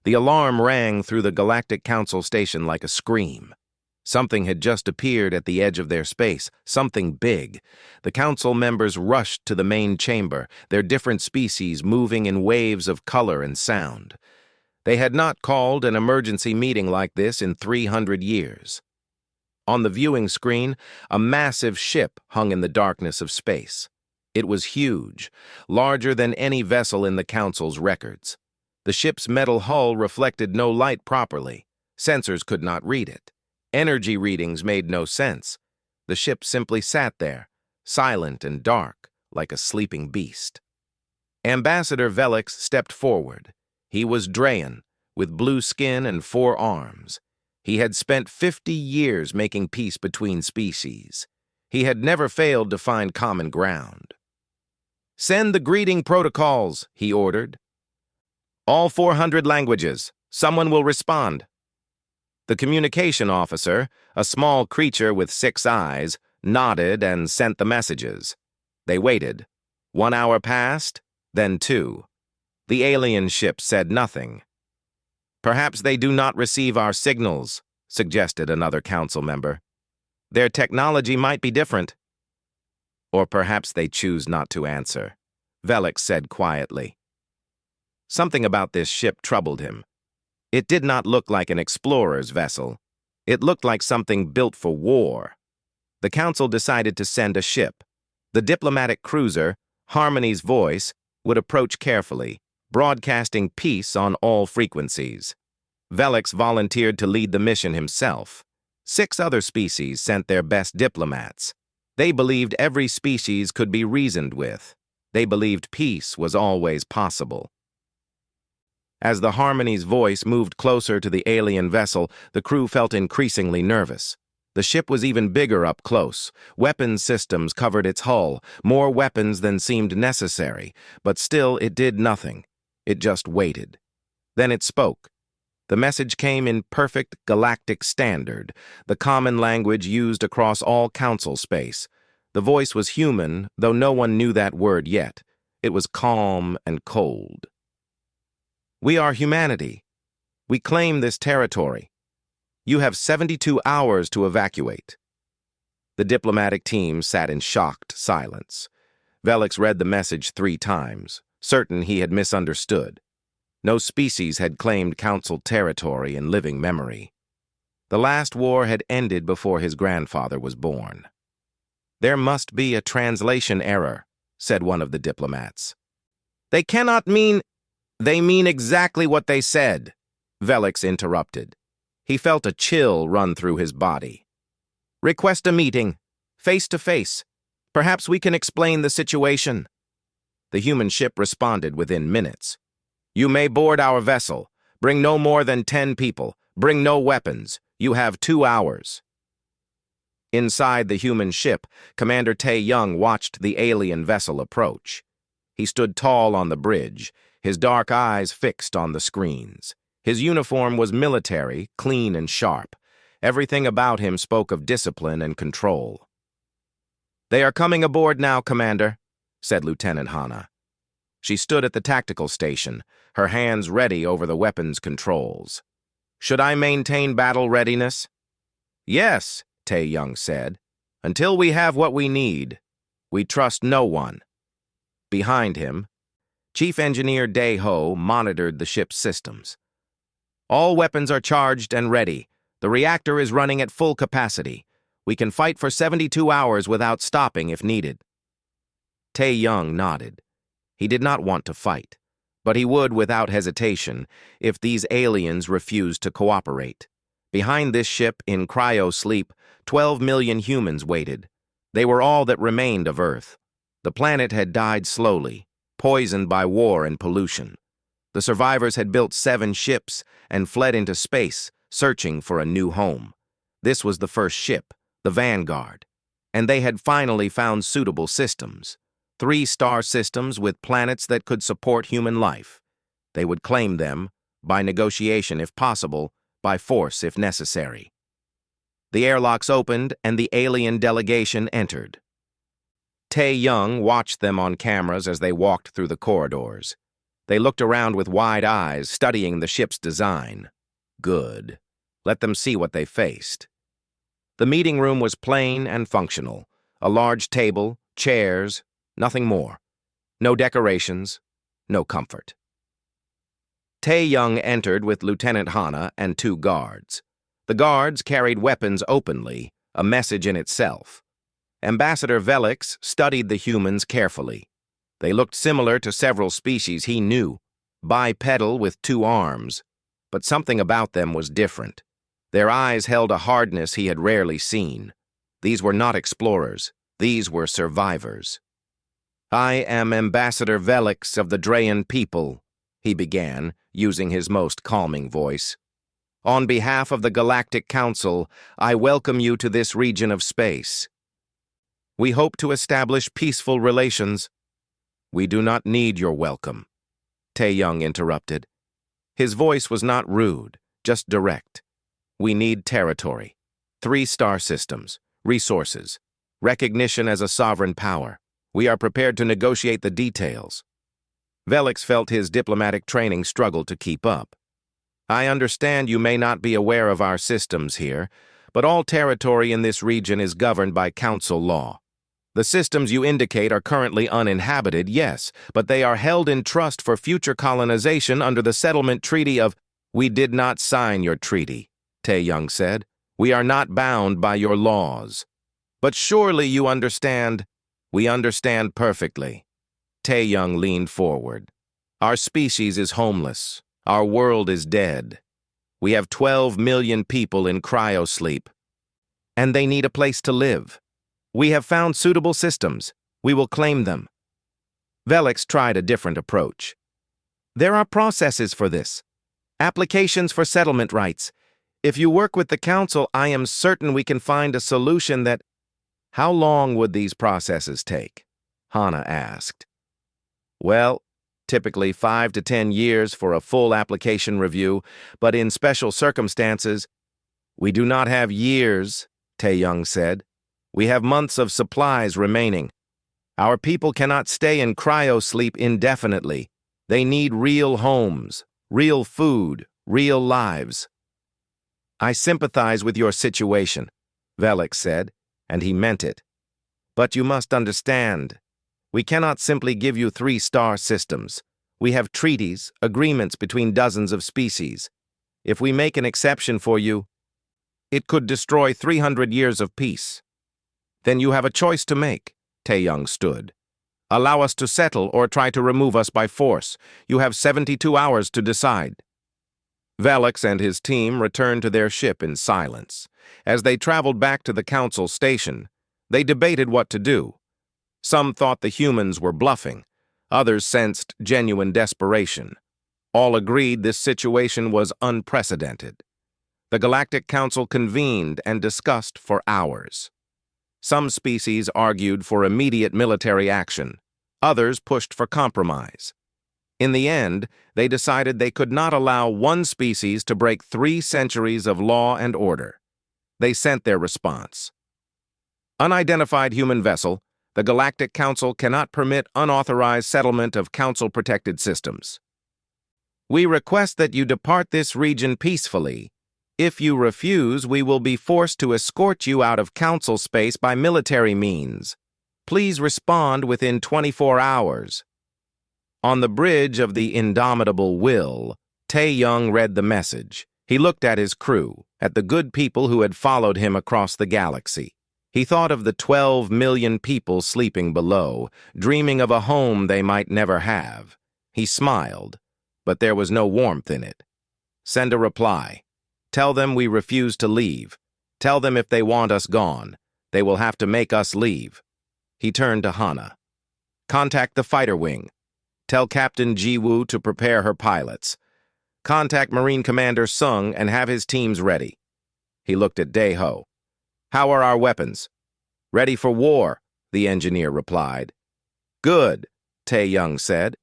The alarm rang through the Galactic Council station like a scream. Something had just appeared at the edge of their space, something big. The council members rushed to the main chamber, their different species moving in waves of color and sound. They had not called an emergency meeting like this in 300 years. On the viewing screen, a massive ship hung in the darkness of space. It was huge, larger than any vessel in the council's records. The ship's metal hull reflected no light properly. Sensors could not read it. Energy readings made no sense. The ship simply sat there, silent and dark, like a sleeping beast. Ambassador Velix stepped forward. He was Drayan, with blue skin and 4 arms. He had spent 50 years making peace between species. He had never failed to find common ground. "Send the greeting protocols," he ordered. "All 400 languages. Someone will respond." The communication officer, a small creature with 6 eyes, nodded and sent the messages. They waited. 1 hour passed, then 2. The alien ship said nothing. "Perhaps they do not receive our signals," suggested another council member. "Their technology might be different." "Or perhaps they choose not to answer," Velix said quietly. Something about this ship troubled him. It did not look like an explorer's vessel. It looked like something built for war. The council decided to send a ship. The diplomatic cruiser, Harmony's Voice, would approach carefully, broadcasting peace on all frequencies. Velix volunteered to lead the mission himself. 6 other species sent their best diplomats. They believed every species could be reasoned with. They believed peace was always possible. As the Harmony's Voice moved closer to the alien vessel, the crew felt increasingly nervous. The ship was even bigger up close. Weapons systems covered its hull, more weapons than seemed necessary, but still it did nothing. It just waited. Then it spoke. The message came in perfect galactic standard, the common language used across all council space. The voice was human, though no one knew that word yet. It was calm and cold. "We are humanity. We claim this territory. You have 72 hours to evacuate." The diplomatic team sat in shocked silence. Velix read the message 3 times, certain he had misunderstood. No species had claimed council territory in living memory. The last war had ended before his grandfather was born. "There must be a translation error," said one of the diplomats. "They cannot mean—" "They mean exactly what they said," Velix interrupted. He felt a chill run through his body. "Request a meeting, face to face. Perhaps we can explain the situation." The human ship responded within minutes. "You may board our vessel. Bring no more than 10 people. Bring no weapons. You have 2 hours." Inside the human ship, Commander Tae Young watched the alien vessel approach. He stood tall on the bridge, his dark eyes fixed on the screens. His uniform was military, clean and sharp. Everything about him spoke of discipline and control. "They are coming aboard now, Commander," said Lieutenant Hana. She stood at the tactical station, her hands ready over the weapons controls. "Should I maintain battle readiness?" "Yes," Tae Young said. "Until we have what we need. We trust no one." Behind him, Chief Engineer Dae-ho monitored the ship's systems. "All weapons are charged and ready. The reactor is running at full capacity. We can fight for 72 hours without stopping if needed." Tae Young nodded. He did not want to fight, but he would without hesitation if these aliens refused to cooperate. Behind this ship, in cryo-sleep, 12 million humans waited. They were all that remained of Earth. The planet had died slowly, poisoned by war and pollution. The survivors had built 7 ships and fled into space, searching for a new home. This was the first ship, the Vanguard, and they had finally found suitable systems. 3 star systems with planets that could support human life. They would claim them, by negotiation if possible, by force if necessary. The airlocks opened and the alien delegation entered. Tae Young watched them on cameras as they walked through the corridors. They looked around with wide eyes, studying the ship's design. Good. Let them see what they faced. The meeting room was plain and functional. A large table, chairs, nothing more. No decorations, no comfort. Tae-young entered with Lieutenant Hana and 2 guards. The guards carried weapons openly, a message in itself. Ambassador Velix studied the humans carefully. They looked similar to several species he knew, bipedal with 2 arms, but something about them was different. Their eyes held a hardness he had rarely seen. These were not explorers. These were survivors. "I am Ambassador Velix of the Drayan people," he began, using his most calming voice. "On behalf of the Galactic Council, I welcome you to this region of space. We hope to establish peaceful relations." "We do not need your welcome," Tae-young interrupted. His voice was not rude, just direct. "We need territory, 3 star systems, resources, recognition as a sovereign power. We are prepared to negotiate the details." Velix felt his diplomatic training struggle to keep up. "I understand you may not be aware of our systems here, but all territory in this region is governed by council law. The systems you indicate are currently uninhabited, yes, but they are held in trust for future colonization under the settlement treaty of—" "We did not sign your treaty," Tae-young said. "We are not bound by your laws. But surely you understand—" "We understand perfectly." Tae-young leaned forward. "Our species is homeless. Our world is dead. We have 12 million people in cryosleep, and they need a place to live. We have found suitable systems. We will claim them." Velix tried a different approach. "There are processes for this. Applications for settlement rights. If you work with the council, I am certain we can find a solution that—" "How long would these processes take?" Hana asked. "Well, typically 5 to 10 years for a full application review, but in special circumstances—" "We do not have years," Tae-young said. "We have months of supplies remaining. Our people cannot stay in cryosleep indefinitely. They need real homes, real food, real lives." "I sympathize with your situation," Velix said, and he meant it. "But you must understand, we cannot simply give you 3 star systems. We have treaties, agreements between dozens of species. If we make an exception for you, it could destroy 300 years of peace." "Then you have a choice to make," Tae-young stood. "Allow us to settle or try to remove us by force. You have 72 hours to decide." Velix and his team returned to their ship in silence. As they traveled back to the council station, they debated what to do. Some thought the humans were bluffing. Others sensed genuine desperation. All agreed this situation was unprecedented. The Galactic Council convened and discussed for hours. Some species argued for immediate military action. Others pushed for compromise. In the end, they decided they could not allow one species to break 3 centuries of law and order. They sent their response. "Unidentified human vessel, the Galactic Council cannot permit unauthorized settlement of council-protected systems. We request that you depart this region peacefully. If you refuse, we will be forced to escort you out of council space by military means. Please respond within 24 hours. On the bridge of the indomitable will, Tae-young read the message. He looked at his crew, at the good people who had followed him across the galaxy. He thought of the 12 million people sleeping below, dreaming of a home they might never have. He smiled, but there was no warmth in it. Send a reply. Tell them we refuse to leave. Tell them if they want us gone, they will have to make us leave. He turned to Hana. Contact the fighter wing. Tell Captain Ji-woo to prepare her pilots. Contact Marine Commander Sung and have his teams ready. He looked at Dae-ho. How are our weapons? Ready for war, the engineer replied. Good, Tae-young said.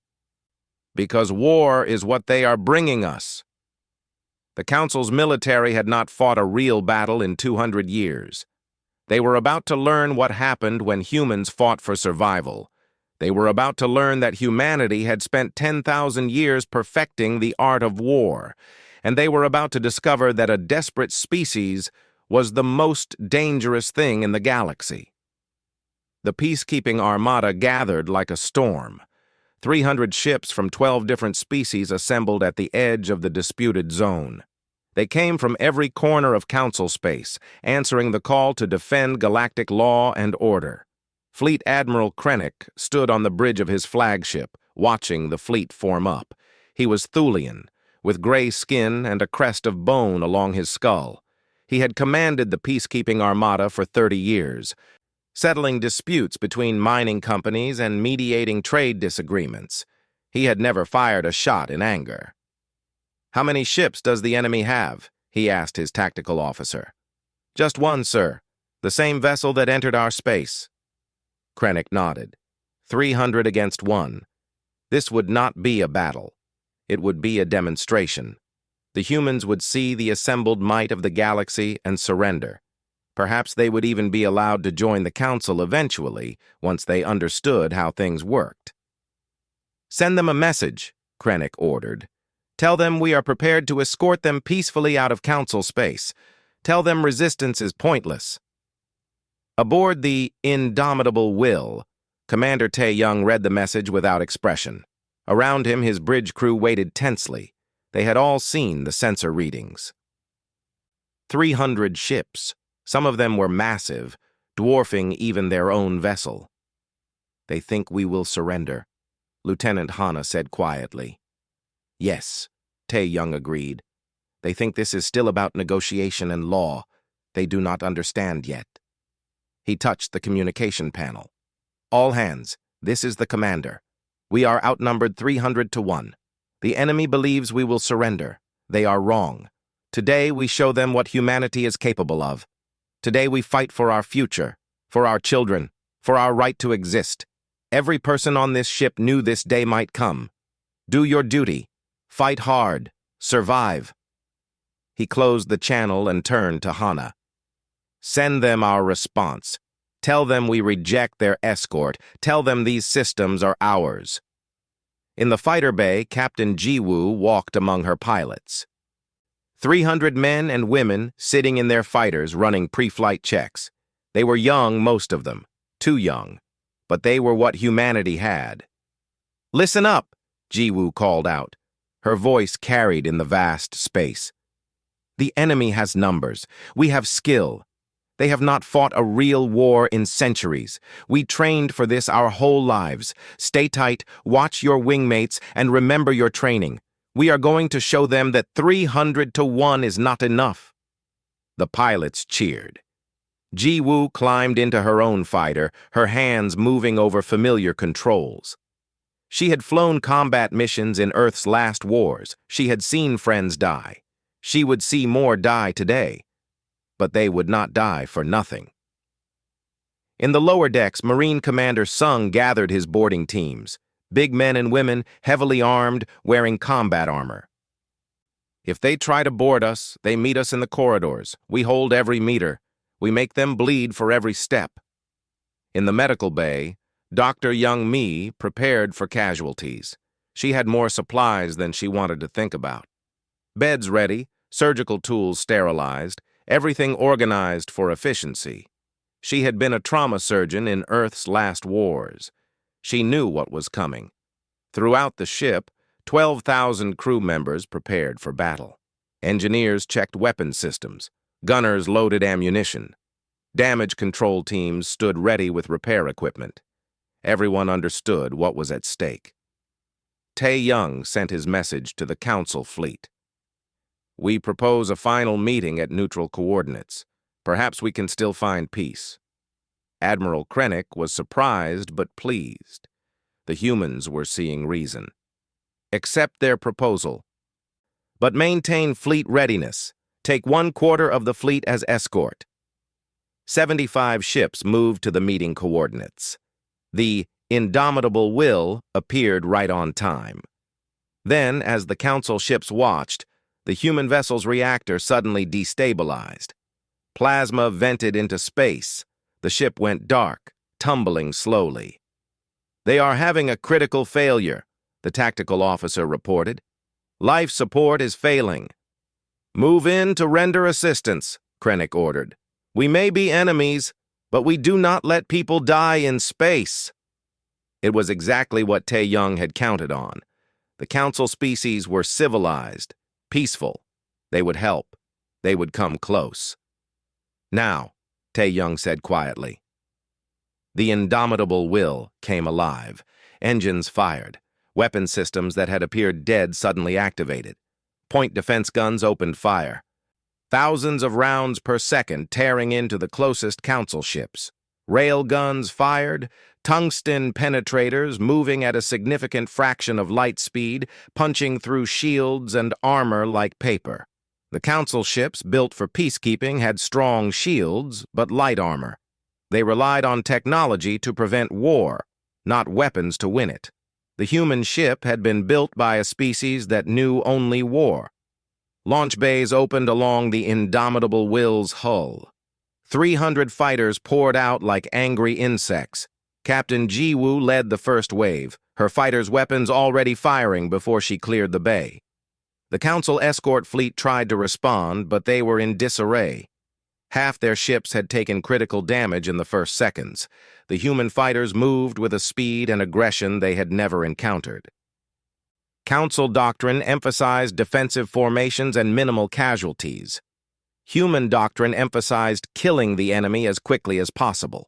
Because war is what they are bringing us. The Council's military had not fought a real battle in 200 years. They were about to learn what happened when humans fought for survival. They were about to learn that humanity had spent 10,000 years perfecting the art of war, and they were about to discover that a desperate species was the most dangerous thing in the galaxy. The peacekeeping armada gathered like a storm. 300 ships from 12 different species assembled at the edge of the disputed zone. They came from every corner of Council space, answering the call to defend galactic law and order. Fleet Admiral Krennic stood on the bridge of his flagship, watching the fleet form up. He was Thulian, with gray skin and a crest of bone along his skull. He had commanded the peacekeeping armada for 30 years, settling disputes between mining companies and mediating trade disagreements. He had never fired a shot in anger. "How many ships does the enemy have?" he asked his tactical officer. "Just one, sir. The same vessel that entered our space." Krennic nodded. 300 against 1. This would not be a battle. It would be a demonstration. The humans would see the assembled might of the galaxy and surrender. Perhaps they would even be allowed to join the Council eventually, once they understood how things worked. "Send them a message," Krennic ordered. "Tell them we are prepared to escort them peacefully out of Council space. Tell them resistance is pointless." Aboard the Indomitable Will, Commander Tae-Young read the message without expression. Around him, his bridge crew waited tensely. They had all seen the sensor readings. 300 ships. Some of them were massive, dwarfing even their own vessel. "They think we will surrender," Lieutenant Hana said quietly. "Yes," Tae-Young agreed. "They think this is still about negotiation and law. They do not understand yet." He touched the communication panel. "All hands, this is the commander. We are outnumbered 300 to 1. The enemy believes we will surrender. They are wrong. Today we show them what humanity is capable of. Today we fight for our future, for our children, for our right to exist. Every person on this ship knew this day might come. Do your duty. Fight hard. Survive." He closed the channel and turned to Hana. "Send them our response. Tell them we reject their escort. Tell them these systems are ours." In the fighter bay, Captain Ji-Woo walked among her pilots. 300 men and women sitting in their fighters running pre-flight checks. They were young, most of them. Too young. But they were what humanity had. "Listen up," Ji-Woo called out. Her voice carried in the vast space. "The enemy has numbers. We have skill. They have not fought a real war in centuries. We trained for this our whole lives. Stay tight, watch your wingmates, and remember your training. We are going to show them that 300 to 1 is not enough." The pilots cheered. Ji-Woo climbed into her own fighter, her hands moving over familiar controls. She had flown combat missions in Earth's last wars. She had seen friends die. She would see more die today. But they would not die for nothing. In the lower decks, Marine Commander Sung gathered his boarding teams. Big men and women, heavily armed, wearing combat armor. "If they try to board us, they meet us in the corridors. We hold every meter. We make them bleed for every step." In the medical bay, Dr. Young Mi prepared for casualties. She had more supplies than she wanted to think about. Beds ready, surgical tools sterilized, everything organized for efficiency. She had been a trauma surgeon in Earth's last wars. She knew what was coming. Throughout the ship, 12,000 crew members prepared for battle. Engineers checked weapon systems. Gunners loaded ammunition. Damage control teams stood ready with repair equipment. Everyone understood what was at stake. Tae-Young sent his message to the Council fleet. "We propose a final meeting at neutral coordinates. Perhaps we can still find peace." Admiral Krennic was surprised but pleased. The humans were seeing reason. "Accept their proposal. But maintain fleet readiness. Take 1/4 of the fleet as escort." 75 ships moved to the meeting coordinates. The Indomitable Will appeared right on time. Then, as the Council ships watched, the human vessel's reactor suddenly destabilized. Plasma vented into space. The ship went dark, tumbling slowly. They are having a critical failure, the tactical officer reported. Life support is failing. Move in to render assistance, Krennic ordered. We may be enemies, but we do not let people die in space. It was exactly what Tae-Young had counted on. The Council species were civilized, peaceful. They would help. They would come close. Now, Tae-Young said quietly. The indomitable will came alive. Engines fired. Weapon systems that had appeared dead suddenly activated. Point defense guns opened fire. Thousands of rounds per second tearing into the closest Council ships. Rail guns fired, tungsten penetrators moving at a significant fraction of light speed, punching through shields and armor like paper. The Council ships, built for peacekeeping, had strong shields, but light armor. They relied on technology to prevent war, not weapons to win it. The human ship had been built by a species that knew only war. Launch bays opened along the indomitable will's hull. 300 fighters poured out like angry insects. Captain Ji-woo led the first wave, her fighters' weapons already firing before she cleared the bay. The Council escort fleet tried to respond, but they were in disarray. Half their ships had taken critical damage in the first seconds. The human fighters moved with a speed and aggression they had never encountered. Council doctrine emphasized defensive formations and minimal casualties. Human doctrine emphasized killing the enemy as quickly as possible.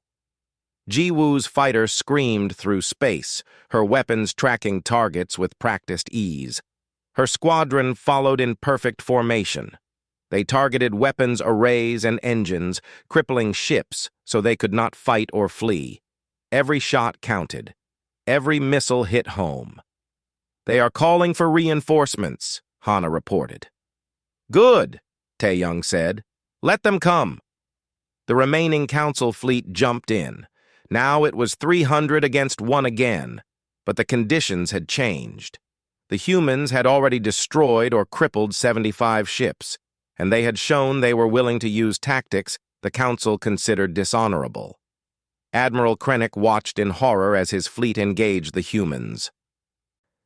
Ji-woo's fighter screamed through space, her weapons tracking targets with practiced ease. Her squadron followed in perfect formation. They targeted weapons arrays and engines, crippling ships so they could not fight or flee. Every shot counted. Every missile hit home. They are calling for reinforcements, Hana reported. Good, Tae-Young said. Let them come. The remaining Council fleet jumped in. Now it was 300 against 1 again, but the conditions had changed. The humans had already destroyed or crippled 75 ships, and they had shown they were willing to use tactics the Council considered dishonorable. Admiral Krennic watched in horror as his fleet engaged the humans.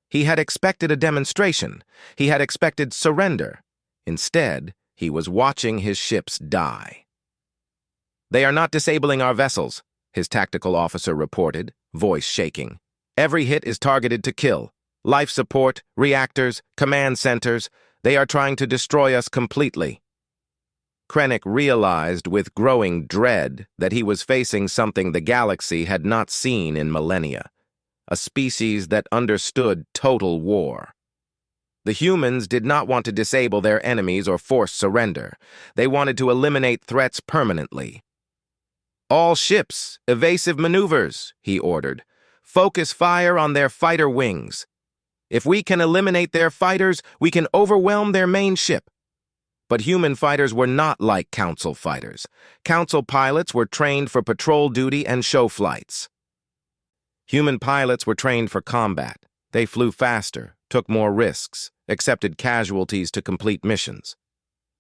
He had expected a demonstration. He had expected surrender. Instead, he was watching his ships die. They are not disabling our vessels, his tactical officer reported, voice shaking. Every hit is targeted to kill. Life support, reactors, command centers, they are trying to destroy us completely. Krennic realized with growing dread that he was facing something the galaxy had not seen in millennia. A species that understood total war. The humans did not want to disable their enemies or force surrender. They wanted to eliminate threats permanently. All ships, evasive maneuvers, he ordered. Focus fire on their fighter wings. If we can eliminate their fighters, we can overwhelm their main ship. But human fighters were not like Council fighters. Council pilots were trained for patrol duty and show flights. Human pilots were trained for combat. They flew faster, took more risks, accepted casualties to complete missions.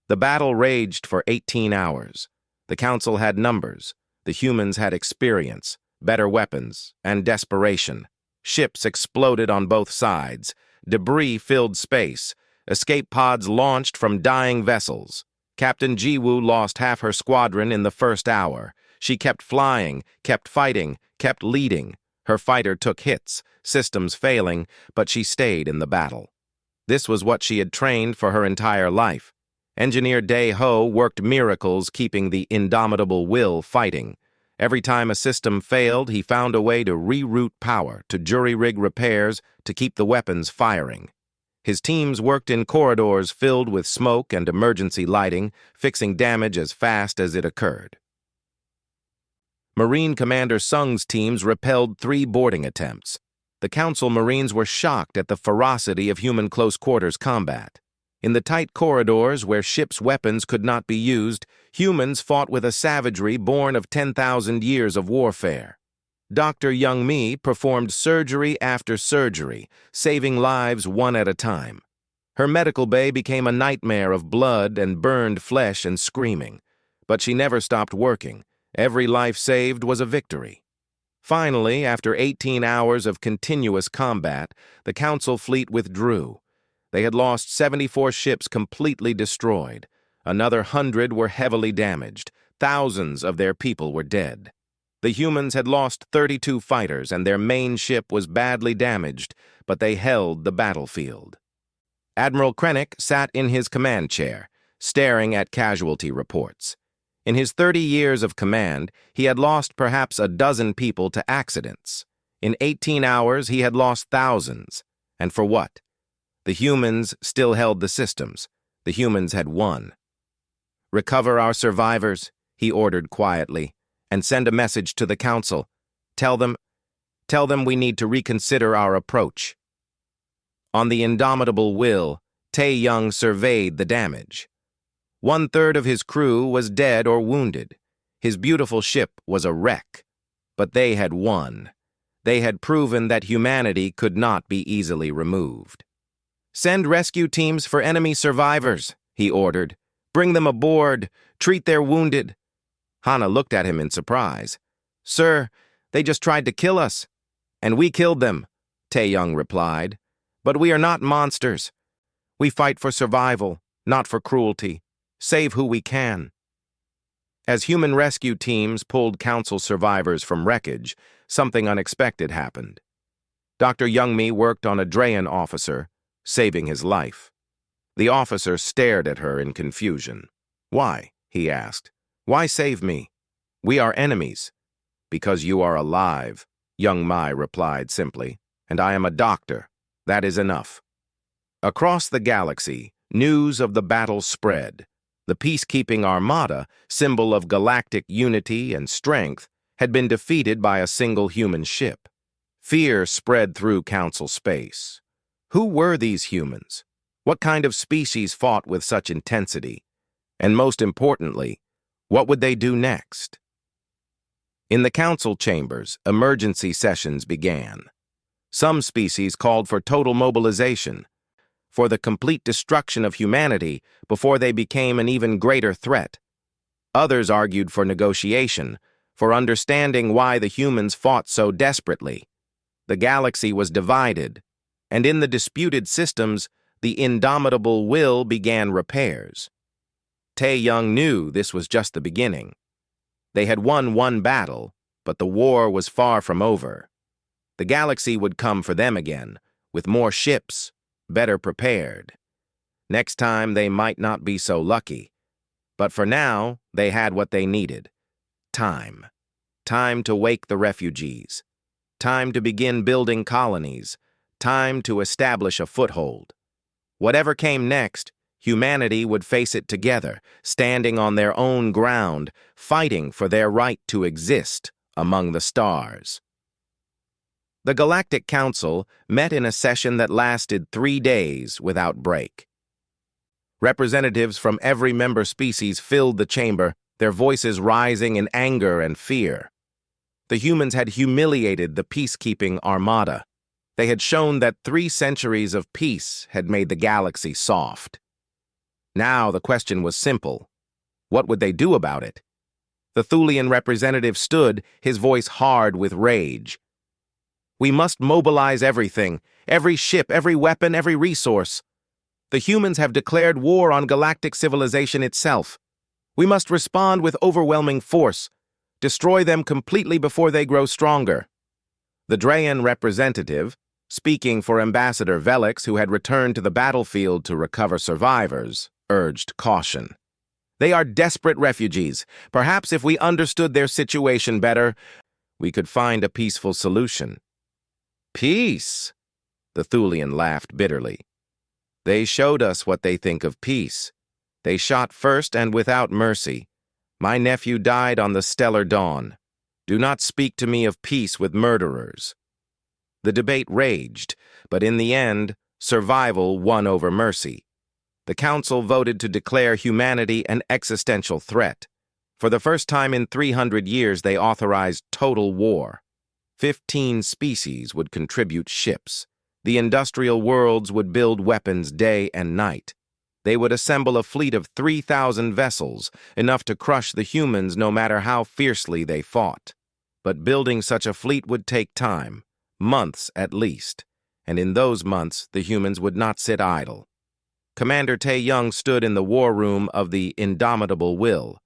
The battle raged for 18 hours. The Council had numbers. The humans had experience, better weapons, and desperation. Ships exploded on both sides. Debris filled space. Escape pods launched from dying vessels. Captain Ji-woo lost half her squadron in the first hour. She kept flying, kept fighting, kept leading. Her fighter took hits, systems failing, but she stayed in the battle. This was what she had trained for her entire life. Engineer Dae-ho worked miracles keeping the indomitable will fighting. Every time a system failed, he found a way to reroute power, to jury-rig repairs, to keep the weapons firing. His teams worked in corridors filled with smoke and emergency lighting, fixing damage as fast as it occurred. Marine Commander Sung's teams repelled 3 boarding attempts. The Council Marines were shocked at the ferocity of human close-quarters combat. In the tight corridors where ships' weapons could not be used, humans fought with a savagery born of 10,000 years of warfare. Dr. Young-mi performed surgery after surgery, saving lives one at a time. Her medical bay became a nightmare of blood and burned flesh and screaming. But she never stopped working. Every life saved was a victory. Finally, after 18 hours of continuous combat, the Council fleet withdrew. They had lost 74 ships completely destroyed. Another 100 were heavily damaged. Thousands of their people were dead. The humans had lost 32 fighters and their main ship was badly damaged, but they held the battlefield. Admiral Krennic sat in his command chair, staring at casualty reports. In his 30 years of command, he had lost perhaps a dozen people to accidents. In 18 hours, he had lost thousands. And for what? The humans still held the systems. The humans had won. "Recover our survivors," he ordered quietly, "and send a message to the Council. Tell them we need to reconsider our approach." On the indomitable will, Tae Young surveyed the damage. 1/3 of his crew was dead or wounded. His beautiful ship was a wreck. But they had won. They had proven that humanity could not be easily removed. "Send rescue teams for enemy survivors," he ordered. "Bring them aboard. Treat their wounded." Hana looked at him in surprise. "Sir, they just tried to kill us." "And we killed them," Tae Young replied. "But we are not monsters. We fight for survival, not for cruelty. Save who we can." As human rescue teams pulled Council survivors from wreckage, something unexpected happened. Dr. Youngmi worked on a Drayan officer, saving his life. The officer stared at her in confusion. "Why?" he asked. "Why save me? We are enemies." "Because you are alive," Young Mai replied simply, "and I am a doctor. That is enough." Across the galaxy, news of the battle spread. The peacekeeping armada, symbol of galactic unity and strength, had been defeated by a single human ship. Fear spread through Council space. Who were these humans? What kind of species fought with such intensity? And most importantly, what would they do next? In the Council chambers, emergency sessions began. Some species called for total mobilization, for the complete destruction of humanity before they became an even greater threat. Others argued for negotiation, for understanding why the humans fought so desperately. The galaxy was divided, and in the disputed systems, the indomitable will began repairs. Tae Young knew this was just the beginning. They had won one battle, but the war was far from over. The galaxy would come for them again, with more ships, better prepared. Next time they might not be so lucky. But for now, they had what they needed. Time. Time to wake the refugees. Time to begin building colonies. Time to establish a foothold. Whatever came next, humanity would face it together, standing on their own ground, fighting for their right to exist among the stars. The Galactic Council met in a session that lasted 3 days without break. Representatives from every member species filled the chamber, their voices rising in anger and fear. The humans had humiliated the peacekeeping armada. They had shown that 3 centuries of peace had made the galaxy soft. Now the question was simple. What would they do about it? The Thulian representative stood, his voice hard with rage. "We must mobilize everything, every ship, every weapon, every resource. The humans have declared war on galactic civilization itself. We must respond with overwhelming force, destroy them completely before they grow stronger." The Drayan representative, speaking for Ambassador Velix, who had returned to the battlefield to recover survivors, urged caution. "They are desperate refugees. Perhaps if we understood their situation better, we could find a peaceful solution." "Peace?" The Thulian laughed bitterly. "They showed us what they think of peace. They shot first and without mercy. My nephew died on the stellar dawn. Do not speak to me of peace with murderers." The debate raged, but in the end, survival won over mercy. The Council voted to declare humanity an existential threat. For the first time in 300 years, they authorized total war. 15 species would contribute ships. The industrial worlds would build weapons day and night. They would assemble a fleet of 3,000 vessels, enough to crush the humans no matter how fiercely they fought. But building such a fleet would take time, months at least, and in those months the humans would not sit idle. Commander Tae-young stood in the war room of the Indomitable Will,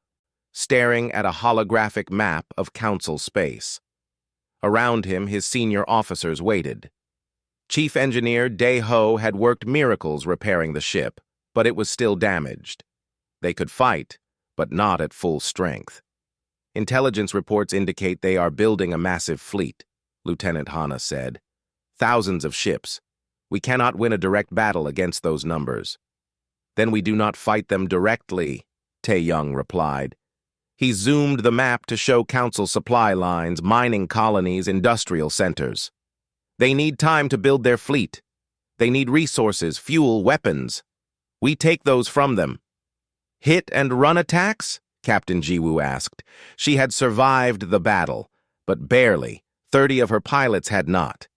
staring at a holographic map of Council space. Around him, his senior officers waited. Chief Engineer Dae-ho had worked miracles repairing the ship, but it was still damaged. They could fight, but not at full strength. Intelligence reports indicate they are building a massive fleet, Lieutenant Hana said. Thousands of ships. We cannot win a direct battle against those numbers. Then we do not fight them directly, Tae-young replied. He zoomed the map to show Council supply lines, mining colonies, industrial centers. They need time to build their fleet. They need resources, fuel, weapons. We take those from them. Hit and run attacks? Captain Jiwoo asked. She had survived the battle, but barely. 30 of her pilots had not.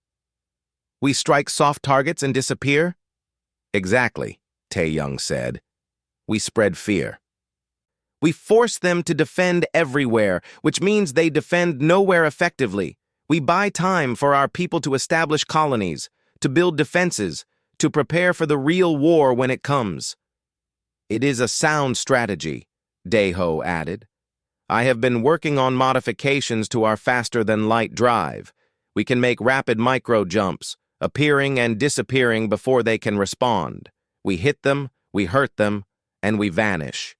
We strike soft targets and disappear? Exactly, Tae-young said. We spread fear. We force them to defend everywhere, which means they defend nowhere effectively. We buy time for our people to establish colonies, to build defenses, to prepare for the real war when it comes. It is a sound strategy, Dae-ho added. I have been working on modifications to our faster-than-light drive. We can make rapid micro-jumps, appearing and disappearing before they can respond. We hit them, we hurt them, and we vanish.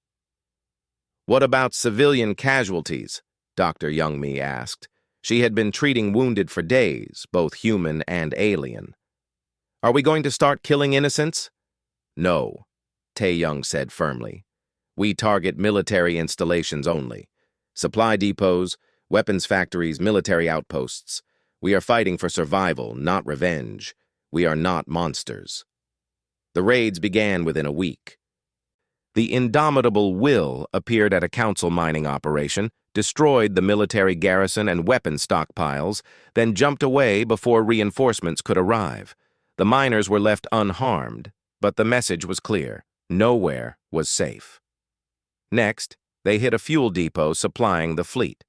What about civilian casualties? Dr. Youngmi asked. She had been treating wounded for days, both human and alien. Are we going to start killing innocents? No, Tae-young said firmly. We target military installations only. Supply depots, weapons factories, military outposts. We are fighting for survival, not revenge. We are not monsters. The raids began within a week. The Indomitable Will appeared at a council mining operation, destroyed the military garrison and weapon stockpiles, then jumped away before reinforcements could arrive. The miners were left unharmed, but the message was clear. Nowhere was safe. Next, they hit a fuel depot supplying the fleet.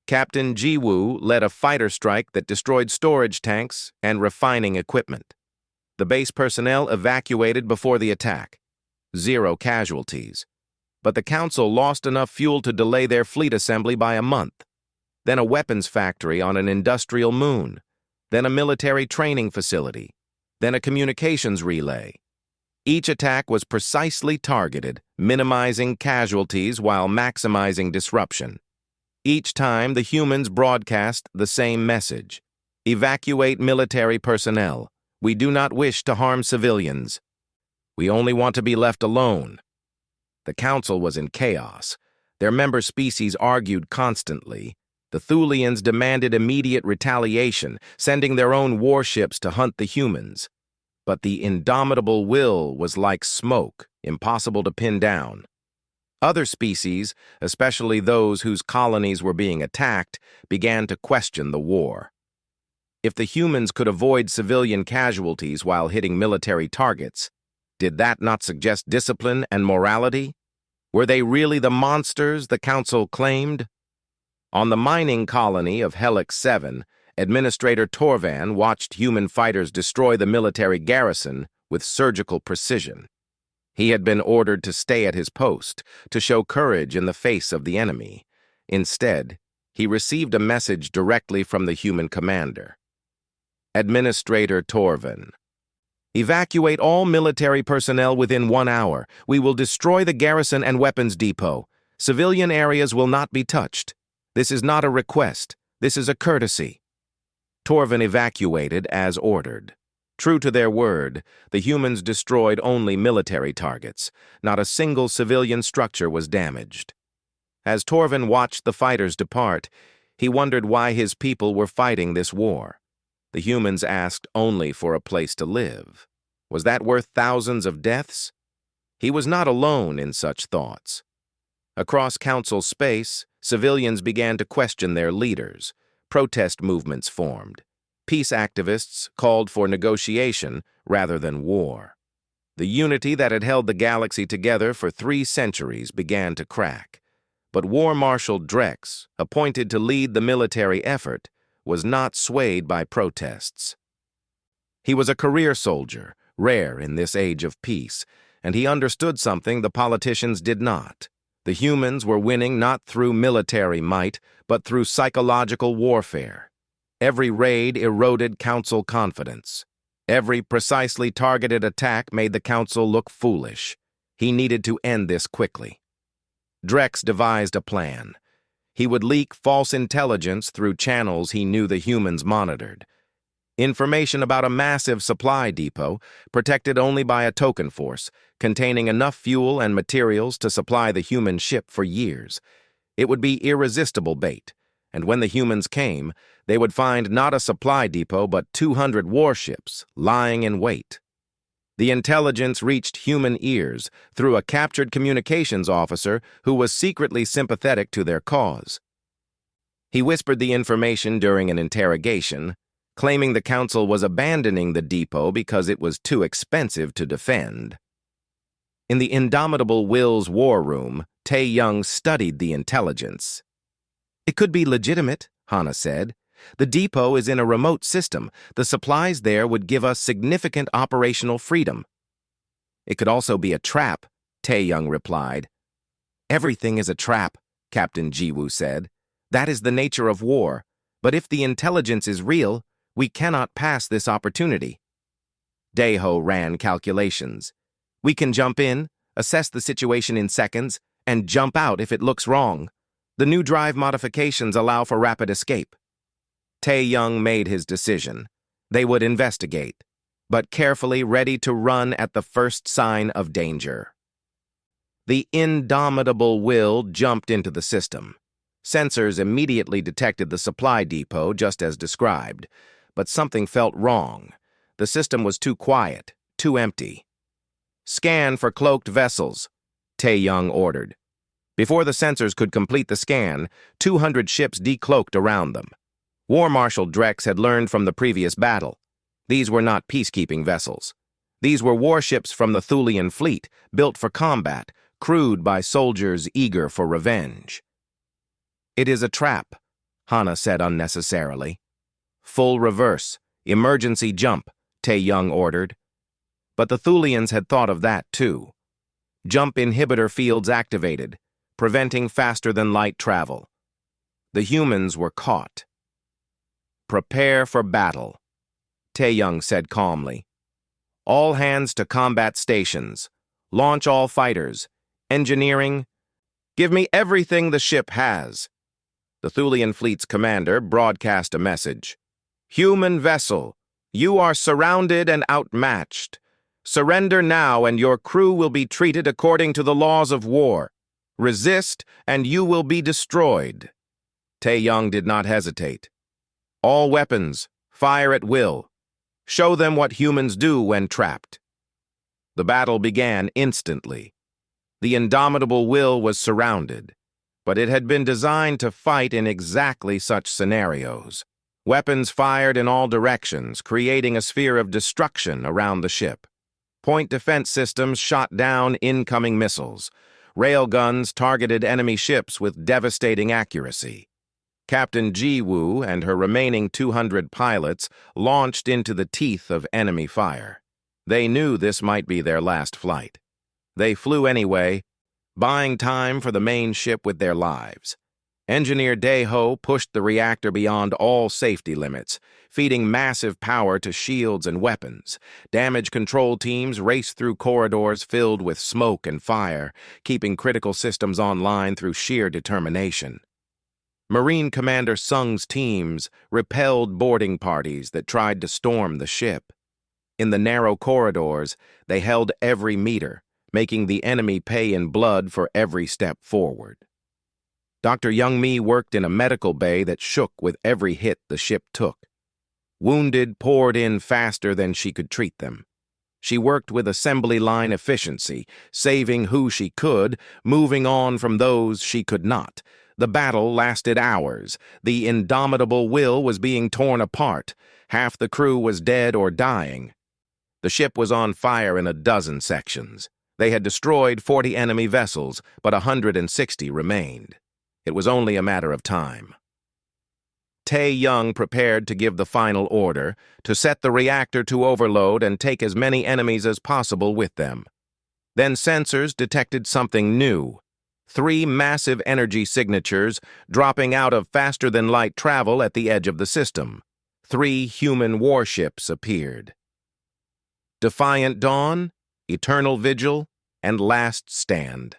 Captain Jiwoo led a fighter strike that destroyed storage tanks and refining equipment. The base personnel evacuated before the attack. 0 casualties. But the Council lost enough fuel to delay their fleet assembly by a month. Then a weapons factory on an industrial moon. Then a military training facility. Then a communications relay. Each attack was precisely targeted, minimizing casualties while maximizing disruption. Each time, the humans broadcast the same message. Evacuate military personnel. We do not wish to harm civilians. We only want to be left alone. The Council was in chaos. Their member species argued constantly. The Thulians demanded immediate retaliation, sending their own warships to hunt the humans. But the Indomitable Will was like smoke, impossible to pin down. Other species, especially those whose colonies were being attacked, began to question the war. If the humans could avoid civilian casualties while hitting military targets, did that not suggest discipline and morality? Were they really the monsters the Council claimed? On the mining colony of Helix 7, Administrator Torvan watched human fighters destroy the military garrison with surgical precision. He had been ordered to stay at his post, to show courage in the face of the enemy. Instead, he received a message directly from the human commander. Administrator Torvan. Evacuate all military personnel within 1 hour. We will destroy the garrison and weapons depot. Civilian areas will not be touched. This is not a request. This is a courtesy. Torvan evacuated as ordered. True to their word, the humans destroyed only military targets. Not a single civilian structure was damaged. As Torvan watched the fighters depart, he wondered why his people were fighting this war. The humans asked only for a place to live. Was that worth thousands of deaths? He was not alone in such thoughts. Across Council space, civilians began to question their leaders. Protest movements formed. Peace activists called for negotiation rather than war. The unity that had held the galaxy together for 3 centuries began to crack. But War Marshal Drex, appointed to lead the military effort, was not swayed by protests. He was a career soldier, rare in this age of peace, and he understood something the politicians did not. The humans were winning not through military might, but through psychological warfare. Every raid eroded Council confidence. Every precisely targeted attack made the Council look foolish. He needed to end this quickly. Drex devised a plan. He would leak false intelligence through channels he knew the humans monitored. Information about a massive supply depot, protected only by a token force, containing enough fuel and materials to supply the human ship for years. It would be irresistible bait, and when the humans came, they would find not a supply depot but 200 warships lying in wait. The intelligence reached human ears through a captured communications officer who was secretly sympathetic to their cause. He whispered the information during an interrogation, claiming the Council was abandoning the depot because it was too expensive to defend. In the Indomitable Will's war room, Tae Young studied the intelligence. "It could be legitimate," Hana said. "The depot is in a remote system. The supplies there would give us significant operational freedom." "It could also be a trap," Tae Young replied. "Everything is a trap," Captain Jiwoo said. "That is the nature of war. But if the intelligence is real, we cannot pass this opportunity." Daeho ran calculations. "We can jump in, assess the situation in seconds, and jump out if it looks wrong. The new drive modifications allow for rapid escape." Tae Young made his decision. They would investigate, but carefully ready to run at the first sign of danger. The Indomitable Will jumped into the system. Sensors immediately detected the supply depot just as described, but something felt wrong. The system was too quiet, too empty. "Scan for cloaked vessels," Tae Young ordered. Before the sensors could complete the scan, 200 ships decloaked around them. War Marshal Drex had learned from the previous battle. These were not peacekeeping vessels. These were warships from the Thulian fleet, built for combat, crewed by soldiers eager for revenge. "It is a trap," Hana said unnecessarily. "Full reverse, emergency jump," Tae Young ordered. But the Thulians had thought of that too. Jump inhibitor fields activated, preventing faster-than-light travel. The humans were caught. "Prepare for battle," Tae Young said calmly. "All hands to combat stations. Launch all fighters. Engineering. Give me everything the ship has." The Thulian fleet's commander broadcast a message. "Human vessel, you are surrounded and outmatched. Surrender now and your crew will be treated according to the laws of war. Resist and you will be destroyed." Tae Young did not hesitate. "All weapons, fire at will. Show them what humans do when trapped." The battle began instantly. The Indomitable Will was surrounded, but it had been designed to fight in exactly such scenarios. Weapons fired in all directions, creating a sphere of destruction around the ship. Point defense systems shot down incoming missiles. Railguns targeted enemy ships with devastating accuracy. Captain Jiwoo and her remaining 200 pilots launched into the teeth of enemy fire. They knew this might be their last flight. They flew anyway, buying time for the main ship with their lives. Engineer Daeho pushed the reactor beyond all safety limits, feeding massive power to shields and weapons. Damage control teams raced through corridors filled with smoke and fire, keeping critical systems online through sheer determination. Marine Commander Sung's teams repelled boarding parties that tried to storm the ship. In the narrow corridors, they held every meter, making the enemy pay in blood for every step forward. Dr. Youngmi worked in a medical bay that shook with every hit the ship took. Wounded poured in faster than she could treat them. She worked with assembly line efficiency, saving who she could, moving on from those she could not. The battle lasted hours. The Indomitable Will was being torn apart. Half the crew was dead or dying. The ship was on fire in a dozen sections. They had destroyed 40 enemy vessels, but 160 remained. It was only a matter of time. Tae-Young prepared to give the final order, to set the reactor to overload and take as many enemies as possible with them. Then sensors detected something new. 3 massive energy signatures dropping out of faster-than-light travel at the edge of the system. 3 human warships appeared. Defiant Dawn, Eternal Vigil, and Last Stand.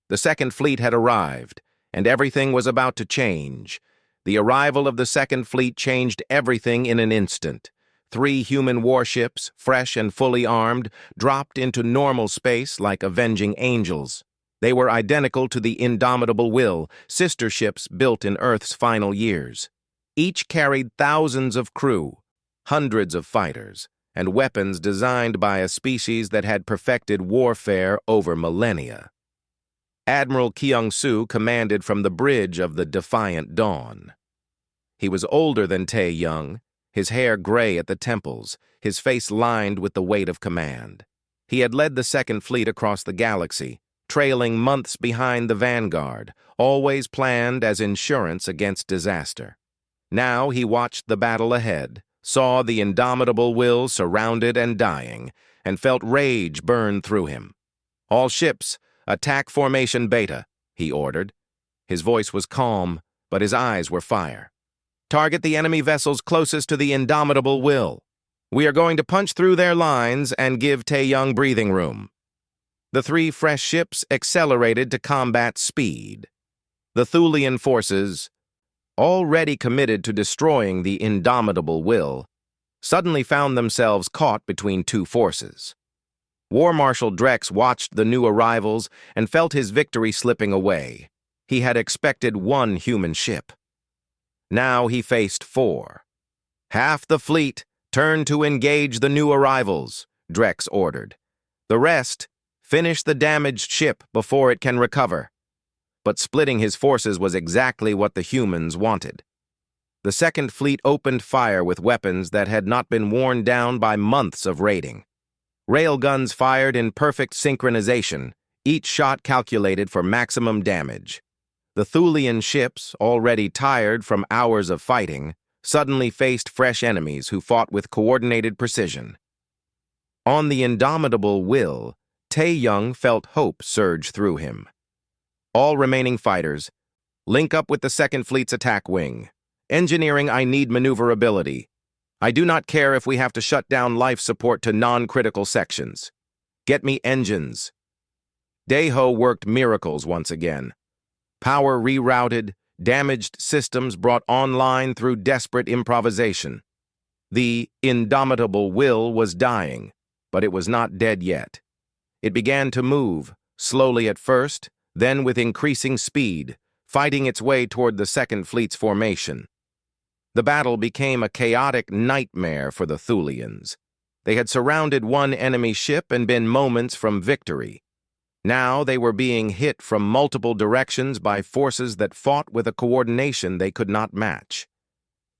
The Second Fleet had arrived, and everything was about to change. The arrival of the Second Fleet changed everything in an instant. 3 human warships, fresh and fully armed, dropped into normal space like avenging angels. They were identical to the Indomitable Will, sister ships built in Earth's final years. Each carried thousands of crew, hundreds of fighters, and weapons designed by a species that had perfected warfare over millennia. Admiral Kyung-soo commanded from the bridge of the Defiant Dawn. He was older than Tae-Young, his hair gray at the temples, his face lined with the weight of command. He had led the Second Fleet across the galaxy, trailing months behind the vanguard, always planned as insurance against disaster. Now he watched the battle ahead, saw the Indomitable Will surrounded and dying, and felt rage burn through him. "All ships, attack formation Beta," he ordered. His voice was calm, but his eyes were fire. "Target the enemy vessels closest to the Indomitable Will. We are going to punch through their lines and give Tae-Young breathing room." The 3 fresh ships accelerated to combat speed. The Thulian forces, already committed to destroying the Indomitable Will, suddenly found themselves caught between 2 forces. War Marshal Drex watched the new arrivals and felt his victory slipping away. He had expected 1 human ship. Now he faced 4. "Half the fleet turned to engage the new arrivals," Drex ordered. "The rest, finish the damaged ship before it can recover." But splitting his forces was exactly what the humans wanted. The Second Fleet opened fire with weapons that had not been worn down by months of raiding. Railguns fired in perfect synchronization, each shot calculated for maximum damage. The Thulian ships, already tired from hours of fighting, suddenly faced fresh enemies who fought with coordinated precision. On the Indomitable Will, Tae-Young felt hope surge through him. "All remaining fighters, link up with the Second Fleet's attack wing. Engineering, I need maneuverability. I do not care if we have to shut down life support to non-critical sections. Get me engines." Daeho worked miracles once again. Power rerouted, damaged systems brought online through desperate improvisation. The Indomitable Will was dying, but it was not dead yet. It began to move, slowly at first, then with increasing speed, fighting its way toward the Second Fleet's formation. The battle became a chaotic nightmare for the Thulians. They had surrounded 1 enemy ship and been moments from victory. Now they were being hit from multiple directions by forces that fought with a coordination they could not match.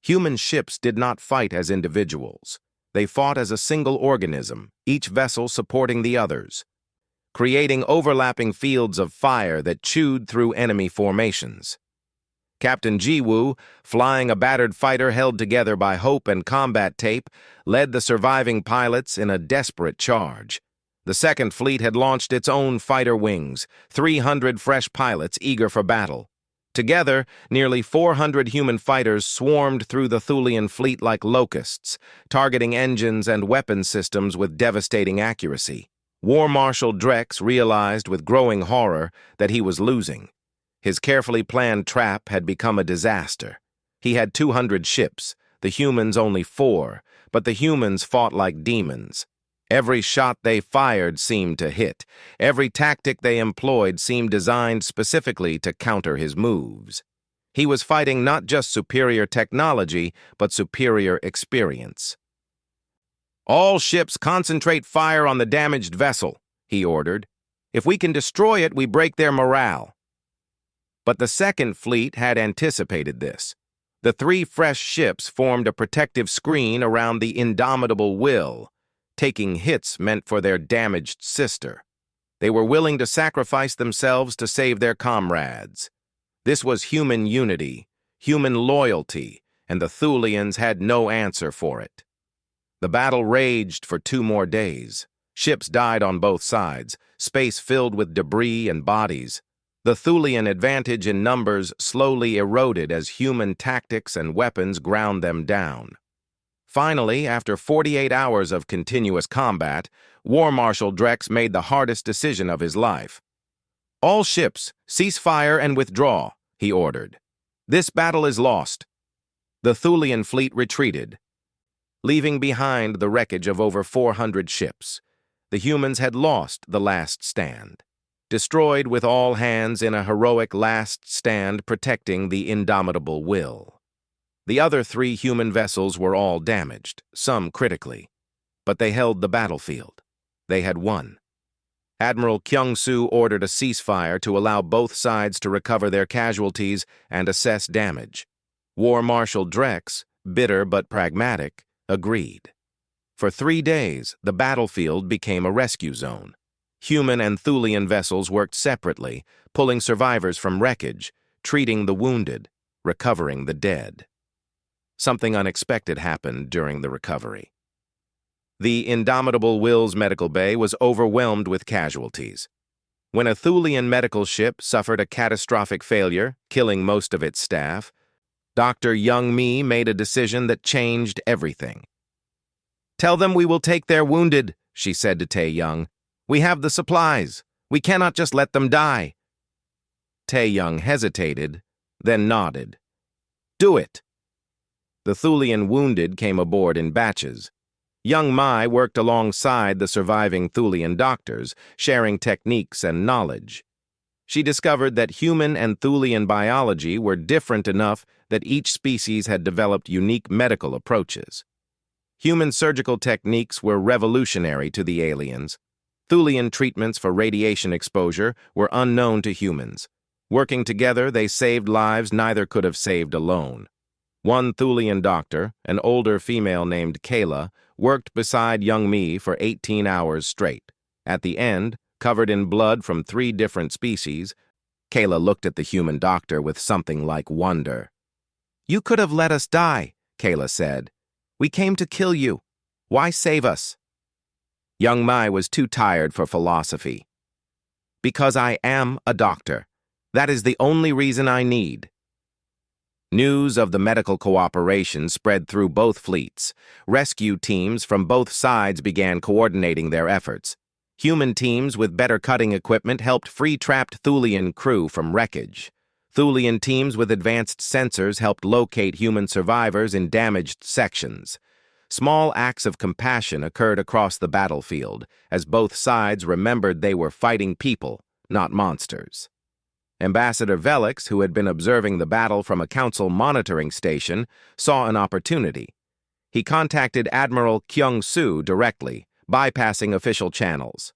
Human ships did not fight as individuals. They fought as a single organism, each vessel supporting the others, creating overlapping fields of fire that chewed through enemy formations. Captain Jiwoo, flying a battered fighter held together by hope and combat tape, led the surviving pilots in a desperate charge. The Second Fleet had launched its own fighter wings, 300 fresh pilots eager for battle. Together, nearly 400 human fighters swarmed through the Thulian fleet like locusts, targeting engines and weapon systems with devastating accuracy. War Marshal Drex realized with growing horror that he was losing. His carefully planned trap had become a disaster. He had 200 ships, the humans only 4, but the humans fought like demons. Every shot they fired seemed to hit. Every tactic they employed seemed designed specifically to counter his moves. He was fighting not just superior technology, but superior experience. "All ships concentrate fire on the damaged vessel," he ordered. "If we can destroy it, we break their morale." But the Second Fleet had anticipated this. The 3 fresh ships formed a protective screen around the Indomitable Will. Taking hits meant for their damaged sister. They were willing to sacrifice themselves to save their comrades. This was human unity, human loyalty, and the Thulians had no answer for it. The battle raged for 2 more days. Ships died on both sides, space filled with debris and bodies. The Thulian advantage in numbers slowly eroded as human tactics and weapons ground them down. Finally, after 48 hours of continuous combat, War Marshal Drex made the hardest decision of his life. "All ships, cease fire and withdraw," he ordered. "This battle is lost." The Thulian fleet retreated, leaving behind the wreckage of over 400 ships. The humans had lost the last stand, destroyed with all hands in a heroic last stand protecting the indomitable will. The other 3 human vessels were all damaged, some critically, but they held the battlefield. They had won. Admiral Kyung-soo ordered a ceasefire to allow both sides to recover their casualties and assess damage. War Marshal Drex, bitter but pragmatic, agreed. For 3 days, the battlefield became a rescue zone. Human and Thulian vessels worked separately, pulling survivors from wreckage, treating the wounded, recovering the dead. Something unexpected happened during the recovery. The indomitable Will's medical bay was overwhelmed with casualties. When a Thulian medical ship suffered a catastrophic failure, killing most of its staff, Dr. Young Mi made a decision that changed everything. "Tell them we will take their wounded," she said to Tae-young. "We have the supplies. We cannot just let them die." Tae-young hesitated, then nodded. "Do it." The Thulian wounded came aboard in batches. Young Mai worked alongside the surviving Thulian doctors, sharing techniques and knowledge. She discovered that human and Thulian biology were different enough that each species had developed unique medical approaches. Human surgical techniques were revolutionary to the aliens. Thulian treatments for radiation exposure were unknown to humans. Working together, they saved lives neither could have saved alone. One Thulian doctor, an older female named Kayla, worked beside Young Mi for 18 hours straight. At the end, covered in blood from 3 different species, Kayla looked at the human doctor with something like wonder. "You could have let us die," Kayla said. "We came to kill you. Why save us?" Young Mai was too tired for philosophy. "Because I am a doctor. That is the only reason I need." News of the medical cooperation spread through both fleets. Rescue teams from both sides began coordinating their efforts. Human teams with better cutting equipment helped free trapped Thulian crew from wreckage. Thulian teams with advanced sensors helped locate human survivors in damaged sections. Small acts of compassion occurred across the battlefield, as both sides remembered they were fighting people, not monsters. Ambassador Velix, who had been observing the battle from a council monitoring station, saw an opportunity. He contacted Admiral Kyung-soo directly, bypassing official channels.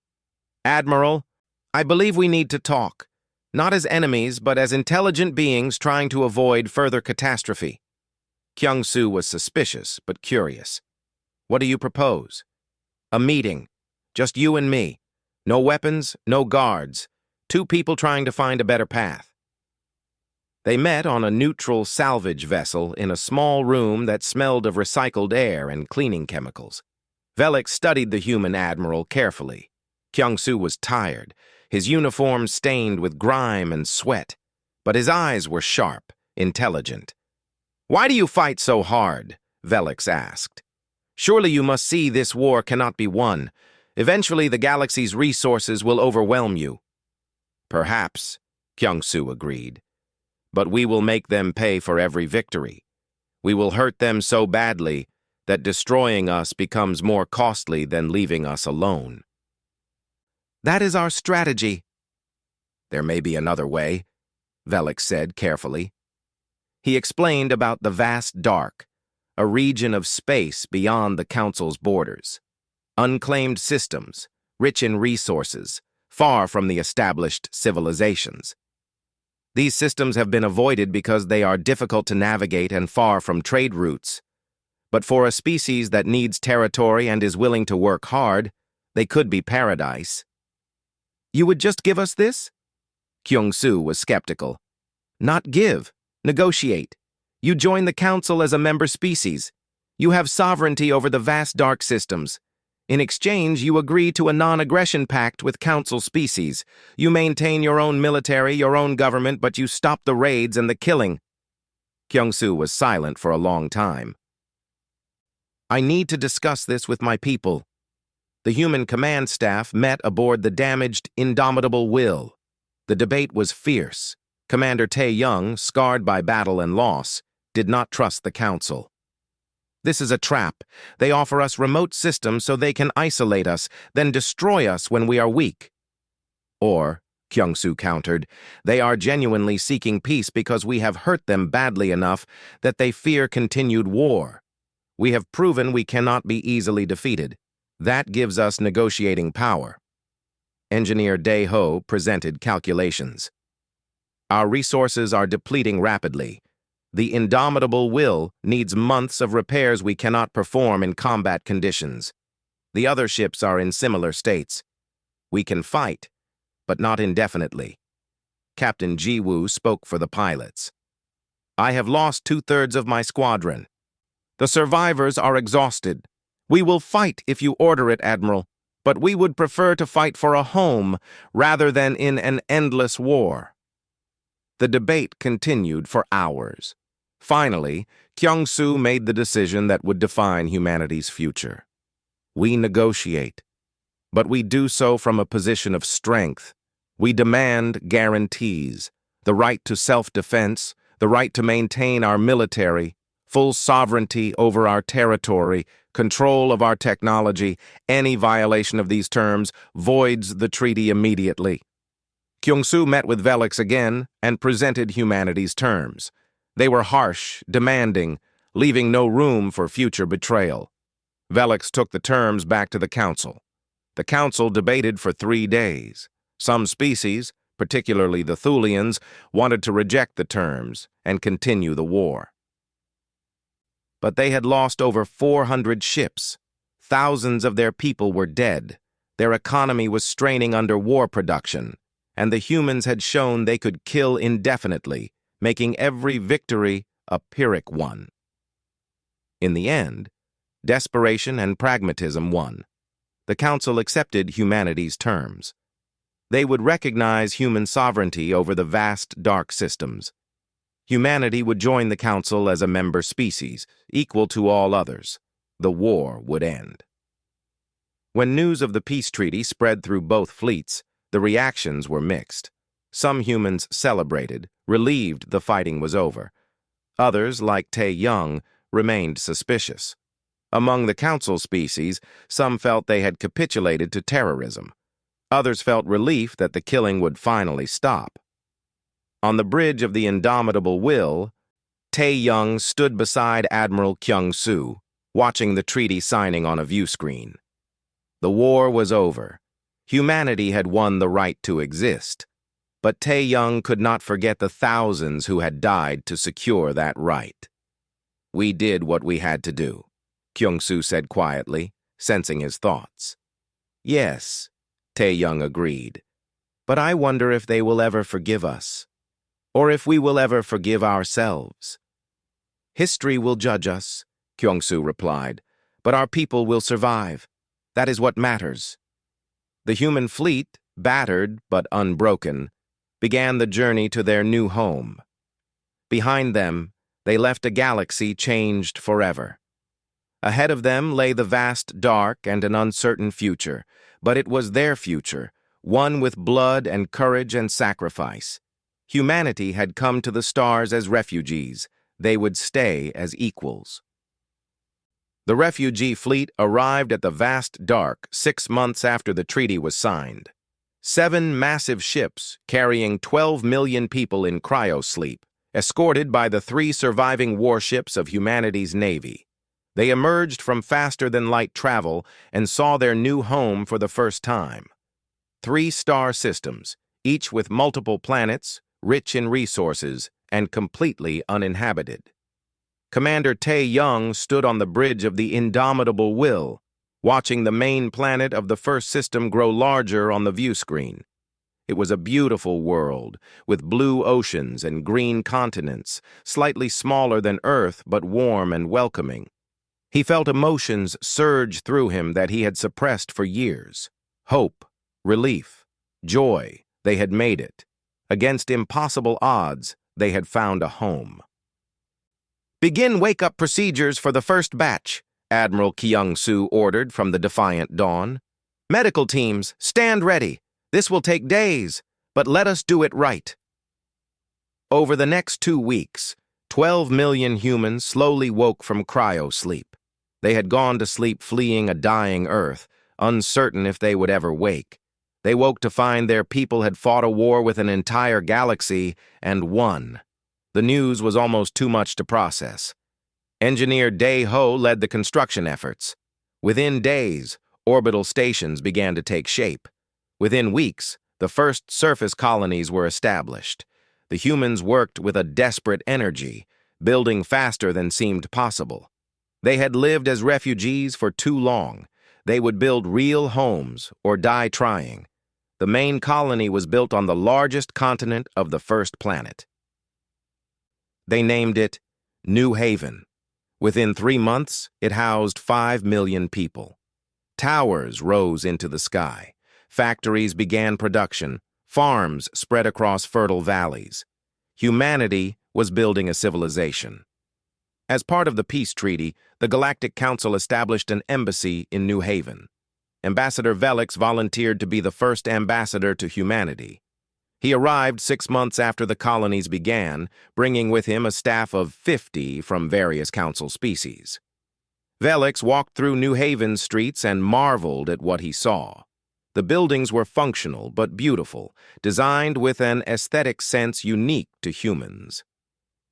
"Admiral, I believe we need to talk, not as enemies, but as intelligent beings trying to avoid further catastrophe." Kyung-soo was suspicious, but curious. "What do you propose?" "A meeting. Just you and me. No weapons, no guards. 2 people trying to find a better path." They met on a neutral salvage vessel in a small room that smelled of recycled air and cleaning chemicals. Velix studied the human admiral carefully. Kyung-soo was tired, his uniform stained with grime and sweat, but his eyes were sharp, intelligent. "Why do you fight so hard?" Velix asked. "Surely you must see this war cannot be won. Eventually the galaxy's resources will overwhelm you." "Perhaps," Kyung-soo agreed. "But we will make them pay for every victory. We will hurt them so badly that destroying us becomes more costly than leaving us alone." "That is our strategy." "There may be another way," Velix said carefully. He explained about the vast dark, a region of space beyond the Council's borders. Unclaimed systems, rich in resources, far from the established civilizations. These systems have been avoided because they are difficult to navigate and far from trade routes. But for a species that needs territory and is willing to work hard, they could be paradise. You would just give us this? Kyung-soo was skeptical. Not give, negotiate. You join the council as a member species. You have sovereignty over the vast dark systems. In exchange, you agree to a non-aggression pact with council species. You maintain your own military, your own government, but you stop the raids and the killing. Kyung-soo was silent for a long time. I need to discuss this with my people. The human command staff met aboard the damaged, indomitable Will. The debate was fierce. Commander Tae-young, scarred by battle and loss, did not trust the council. This is a trap. They offer us remote systems so they can isolate us, then destroy us when we are weak. Or, Kyung-soo countered, they are genuinely seeking peace because we have hurt them badly enough that they fear continued war. We have proven we cannot be easily defeated. That gives us negotiating power. Engineer Dae-ho presented calculations. Our resources are depleting rapidly. The indomitable Will needs months of repairs we cannot perform in combat conditions. The other ships are in similar states. We can fight, but not indefinitely. Captain Ji-woo spoke for the pilots. I have lost 2/3 of my squadron. The survivors are exhausted. We will fight if you order it, Admiral, but we would prefer to fight for a home rather than in an endless war. The debate continued for hours. Finally, Kyung-soo made the decision that would define humanity's future. We negotiate, but we do so from a position of strength. We demand guarantees, the right to self-defense, the right to maintain our military, full sovereignty over our territory, control of our technology. Any violation of these terms voids the treaty immediately. Kyung-soo met with Velix again and presented humanity's terms. They were harsh, demanding, leaving no room for future betrayal. Velix took the terms back to the council. The council debated for 3 days. Some species, particularly the Thulians, wanted to reject the terms and continue the war. But they had lost over 400 ships. Thousands of their people were dead. Their economy was straining under war production, and the humans had shown they could kill indefinitely, making every victory a Pyrrhic one. In the end, desperation and pragmatism won. The council accepted humanity's terms. They would recognize human sovereignty over the vast dark systems. Humanity would join the council as a member species, equal to all others. The war would end. When news of the peace treaty spread through both fleets, the reactions were mixed. Some humans celebrated, relieved the fighting was over. Others, like Tae-young, remained suspicious. Among the council species, some felt they had capitulated to terrorism. Others felt relief that the killing would finally stop. On the bridge of the indomitable Will, Tae-young stood beside Admiral Kyung-soo, watching the treaty signing on a view screen. The war was over. Humanity had won the right to exist. But Tae-young could not forget the thousands who had died to secure that right. We did what we had to do, Kyung-soo said quietly, sensing his thoughts. Yes, Tae-young agreed. But I wonder if they will ever forgive us, or if we will ever forgive ourselves. History will judge us, Kyung-soo replied, but our people will survive. That is what matters. The human fleet, battered but unbroken, began the journey to their new home. Behind them, they left a galaxy changed forever. Ahead of them lay the vast dark and an uncertain future, but it was their future, one with blood and courage and sacrifice. Humanity had come to the stars as refugees. They would stay as equals. The refugee fleet arrived at the vast dark 6 months after the treaty was signed. 7 massive ships carrying 12 million people in cryosleep, escorted by the 3 surviving warships of humanity's navy. They emerged from faster-than-light travel and saw their new home for the first time. 3 star systems, each with multiple planets, rich in resources, and completely uninhabited. Commander Tae-young stood on the bridge of the indomitable Will, watching the main planet of the first system grow larger on the view screen. It was a beautiful world, with blue oceans and green continents, slightly smaller than Earth but warm and welcoming. He felt emotions surge through him that he had suppressed for years. Hope, relief, joy, they had made it. Against impossible odds, they had found a home. "Begin wake-up procedures for the first batch," Admiral Kyung-soo ordered from the defiant dawn. "Medical teams, stand ready. This will take days, but let us do it right." Over the next 2 weeks, 12 million humans slowly woke from cryo-sleep. They had gone to sleep fleeing a dying Earth, uncertain if they would ever wake. They woke to find their people had fought a war with an entire galaxy and won. The news was almost too much to process. Engineer Dae-ho led the construction efforts. Within days, orbital stations began to take shape. Within weeks, the first surface colonies were established. The humans worked with a desperate energy, building faster than seemed possible. They had lived as refugees for too long. They would build real homes or die trying. The main colony was built on the largest continent of the first planet. They named it New Haven. Within 3 months, it housed 5 million people. Towers rose into the sky. Factories began production. Farms spread across fertile valleys. Humanity was building a civilization. As part of the peace treaty, the Galactic Council established an embassy in New Haven. Ambassador Velix volunteered to be the first ambassador to humanity. He arrived 6 months after the colonies began, bringing with him a staff of 50 from various council species. Velix walked through New Haven's streets and marveled at what he saw. The buildings were functional but beautiful, designed with an aesthetic sense unique to humans.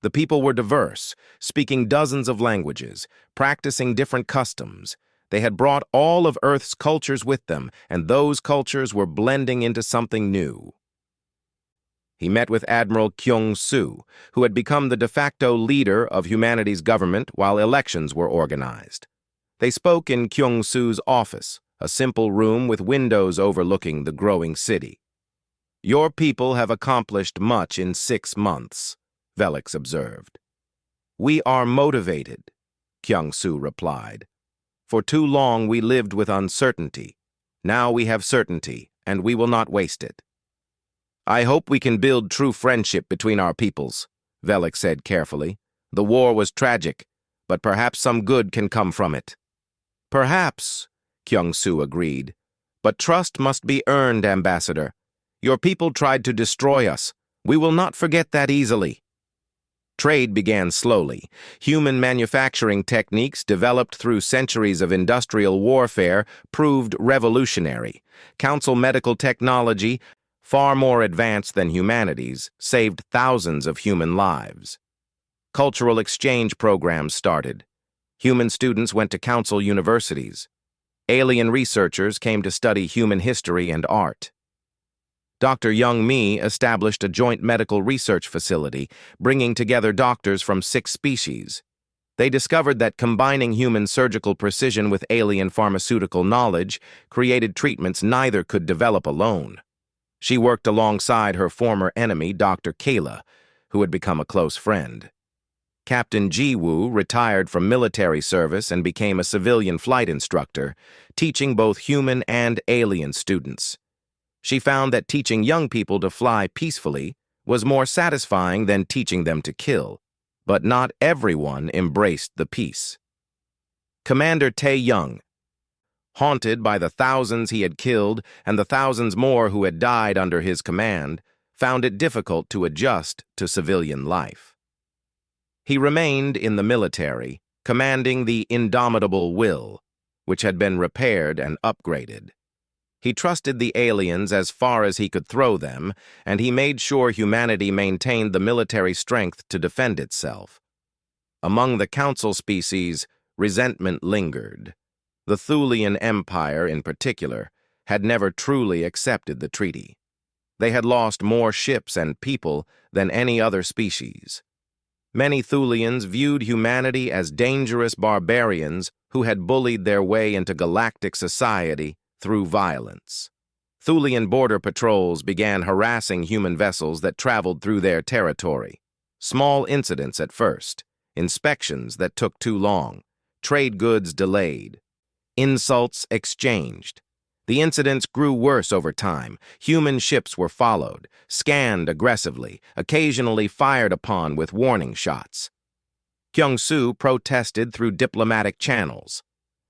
The people were diverse, speaking dozens of languages, practicing different customs. They had brought all of Earth's cultures with them, and those cultures were blending into something new. He met with Admiral Kyung-soo, who had become the de facto leader of humanity's government while elections were organized. They spoke in Kyung-soo's office, a simple room with windows overlooking the growing city. "Your people have accomplished much in 6 months," Velix observed. "We are motivated," Kyung-soo replied. "For too long we lived with uncertainty. Now we have certainty, and we will not waste it." "I hope we can build true friendship between our peoples," Velix said carefully. "The war was tragic, but perhaps some good can come from it." "Perhaps," Kyung-soo agreed. "But trust must be earned, Ambassador. Your people tried to destroy us. We will not forget that easily." Trade began slowly. Human manufacturing techniques developed through centuries of industrial warfare proved revolutionary. Council medical technology, far more advanced than humanity's, saved thousands of human lives. Cultural exchange programs started. Human students went to council universities. Alien researchers came to study human history and art. Dr. Young-mi established a joint medical research facility, bringing together doctors from 6 species. They discovered that combining human surgical precision with alien pharmaceutical knowledge created treatments neither could develop alone. She worked alongside her former enemy, Dr. Kayla, who had become a close friend. Captain Ji-woo retired from military service and became a civilian flight instructor, teaching both human and alien students. She found that teaching young people to fly peacefully was more satisfying than teaching them to kill, but not everyone embraced the peace. Commander Tae-young, haunted by the thousands he had killed and the thousands more who had died under his command, found it difficult to adjust to civilian life. He remained in the military, commanding the Indomitable Will, which had been repaired and upgraded. He trusted the aliens as far as he could throw them, and he made sure humanity maintained the military strength to defend itself. Among the council species, resentment lingered. The Thulian Empire, in particular, had never truly accepted the treaty. They had lost more ships and people than any other species. Many Thulians viewed humanity as dangerous barbarians who had bullied their way into galactic society through violence. Thulian border patrols began harassing human vessels that traveled through their territory. Small incidents at first, inspections that took too long, trade goods delayed, insults exchanged. The incidents grew worse over time. Human ships were followed, scanned aggressively, occasionally fired upon with warning shots. Kyung-soo protested through diplomatic channels.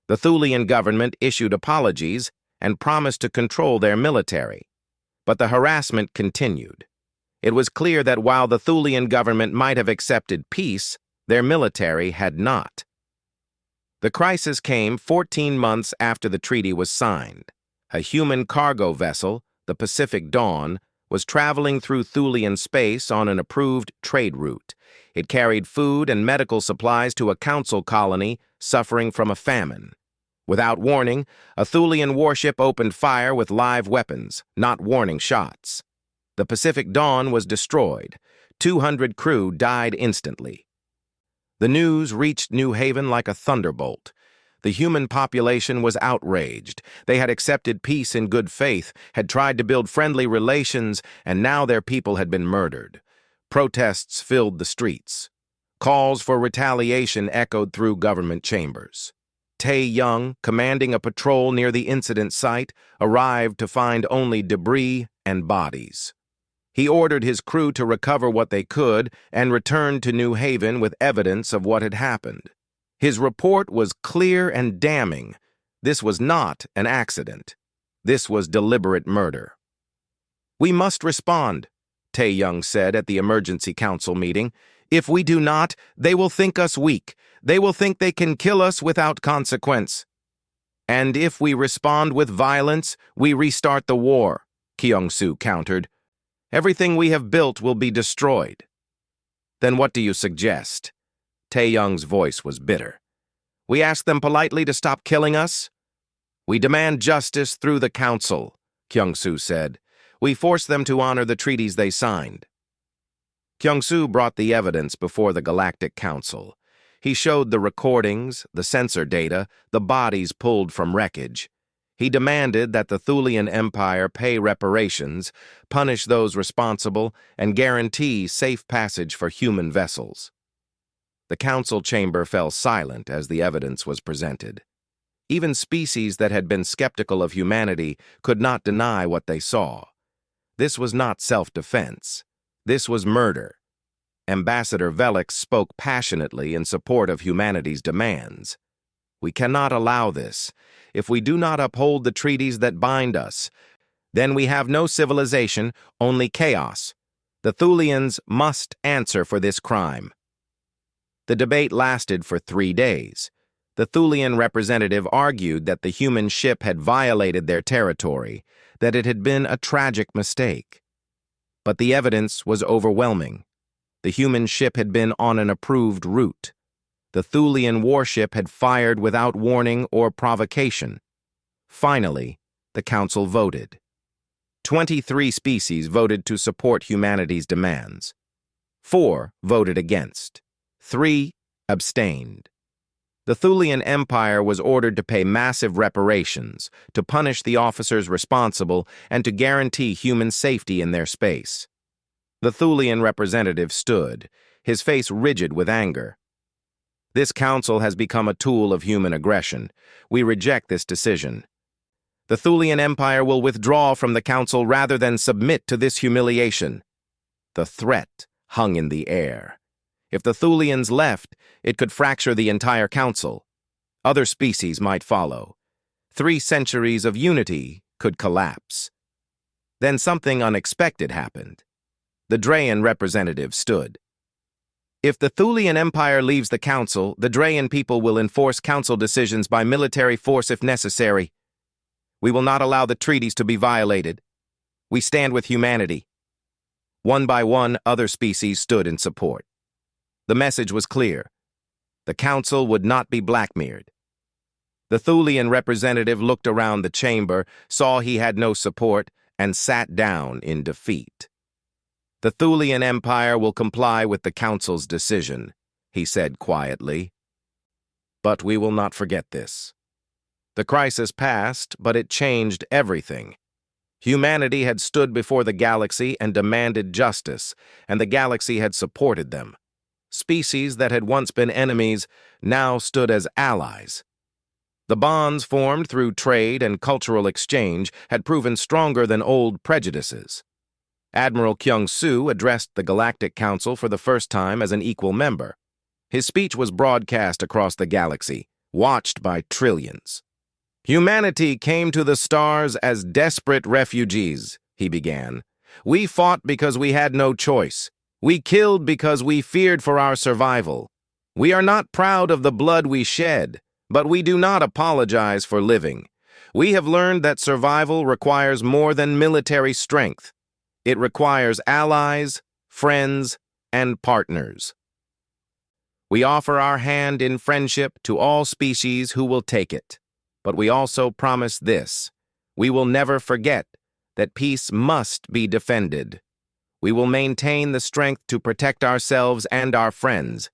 The Thulian government issued apologies and promised to control their military. But the harassment continued. It was clear that while the Thulian government might have accepted peace, their military had not. The crisis came 14 months after the treaty was signed. A human cargo vessel, the Pacific Dawn, was traveling through Thulian space on an approved trade route. It carried food and medical supplies to a council colony suffering from a famine. Without warning, a Thulian warship opened fire with live weapons, not warning shots. The Pacific Dawn was destroyed. 200 crew died instantly. The news reached New Haven like a thunderbolt. The human population was outraged. They had accepted peace in good faith, had tried to build friendly relations, and now their people had been murdered. Protests filled the streets. Calls for retaliation echoed through government chambers. Tae-young, commanding a patrol near the incident site, arrived to find only debris and bodies. He ordered his crew to recover what they could and returned to New Haven with evidence of what had happened. His report was clear and damning. This was not an accident. This was deliberate murder. "We must respond," Tae-young said at the emergency council meeting. "If we do not, they will think us weak. They will think they can kill us without consequence. And if we respond with violence, we restart the war," Kyung-soo countered. "Everything we have built will be destroyed." "Then what do you suggest?" Tae-young's voice was bitter. "We ask them politely to stop killing us?" "We demand justice through the council," Kyung-soo said. "We force them to honor the treaties they signed." Kyung-soo brought the evidence before the Galactic Council. He showed the recordings, the sensor data, the bodies pulled from wreckage. He demanded that the Thulian Empire pay reparations, punish those responsible, and guarantee safe passage for human vessels. The council chamber fell silent as the evidence was presented. Even species that had been skeptical of humanity could not deny what they saw. This was not self-defense. This was murder. Ambassador Velix spoke passionately in support of humanity's demands. "We cannot allow this. If we do not uphold the treaties that bind us, then we have no civilization, only chaos. The Thulians must answer for this crime." The debate lasted for 3 days. The Thulian representative argued that the human ship had violated their territory, that it had been a tragic mistake. But the evidence was overwhelming. The human ship had been on an approved route. The Thulian warship had fired without warning or provocation. Finally, the council voted. 23 species voted to support humanity's demands. 4 voted against. 3 abstained. The Thulian Empire was ordered to pay massive reparations, to punish the officers responsible, and to guarantee human safety in their space. The Thulian representative stood, his face rigid with anger. "This council has become a tool of human aggression. We reject this decision. The Thulian Empire will withdraw from the council rather than submit to this humiliation." The threat hung in the air. If the Thulians left, it could fracture the entire council. Other species might follow. 3 centuries of unity could collapse. Then something unexpected happened. The Drayan representative stood. "If the Thulian Empire leaves the council, the Drayan people will enforce council decisions by military force if necessary. We will not allow the treaties to be violated. We stand with humanity." One by one, other species stood in support. The message was clear. The council would not be blackmailed. The Thulian representative looked around the chamber, saw he had no support, and sat down in defeat. "The Thulian Empire will comply with the council's decision," he said quietly. "But we will not forget this. The crisis passed, but it changed everything. Humanity had stood before the galaxy and demanded justice, and the galaxy had supported them. Species that had once been enemies now stood as allies. The bonds formed through trade and cultural exchange had proven stronger than old prejudices. Admiral Kyung-soo addressed the Galactic Council for the first time as an equal member. His speech was broadcast across the galaxy, watched by trillions. "Humanity came to the stars as desperate refugees," he began. "We fought because we had no choice. We killed because we feared for our survival. We are not proud of the blood we shed, but we do not apologize for living. We have learned that survival requires more than military strength. It requires allies, friends, and partners. We offer our hand in friendship to all species who will take it. But we also promise this: we will never forget that peace must be defended. We will maintain the strength to protect ourselves and our friends,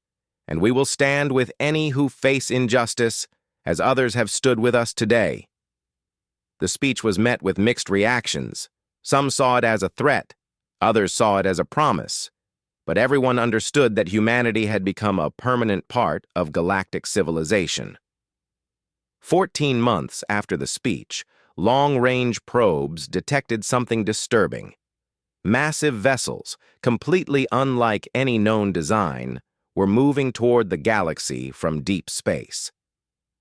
and we will stand with any who face injustice, as others have stood with us today." The speech was met with mixed reactions. Some saw it as a threat, others saw it as a promise, but everyone understood that humanity had become a permanent part of galactic civilization. 14 months after the speech, long-range probes detected something disturbing. Massive vessels, completely unlike any known design, were moving toward the galaxy from deep space.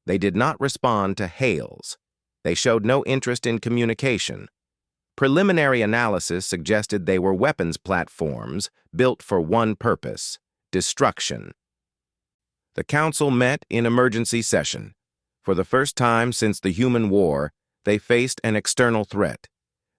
They did not respond to hails. They showed no interest in communication. Preliminary analysis suggested they were weapons platforms built for one purpose: destruction. The Council met in emergency session. For the first time since the human war, they faced an external threat.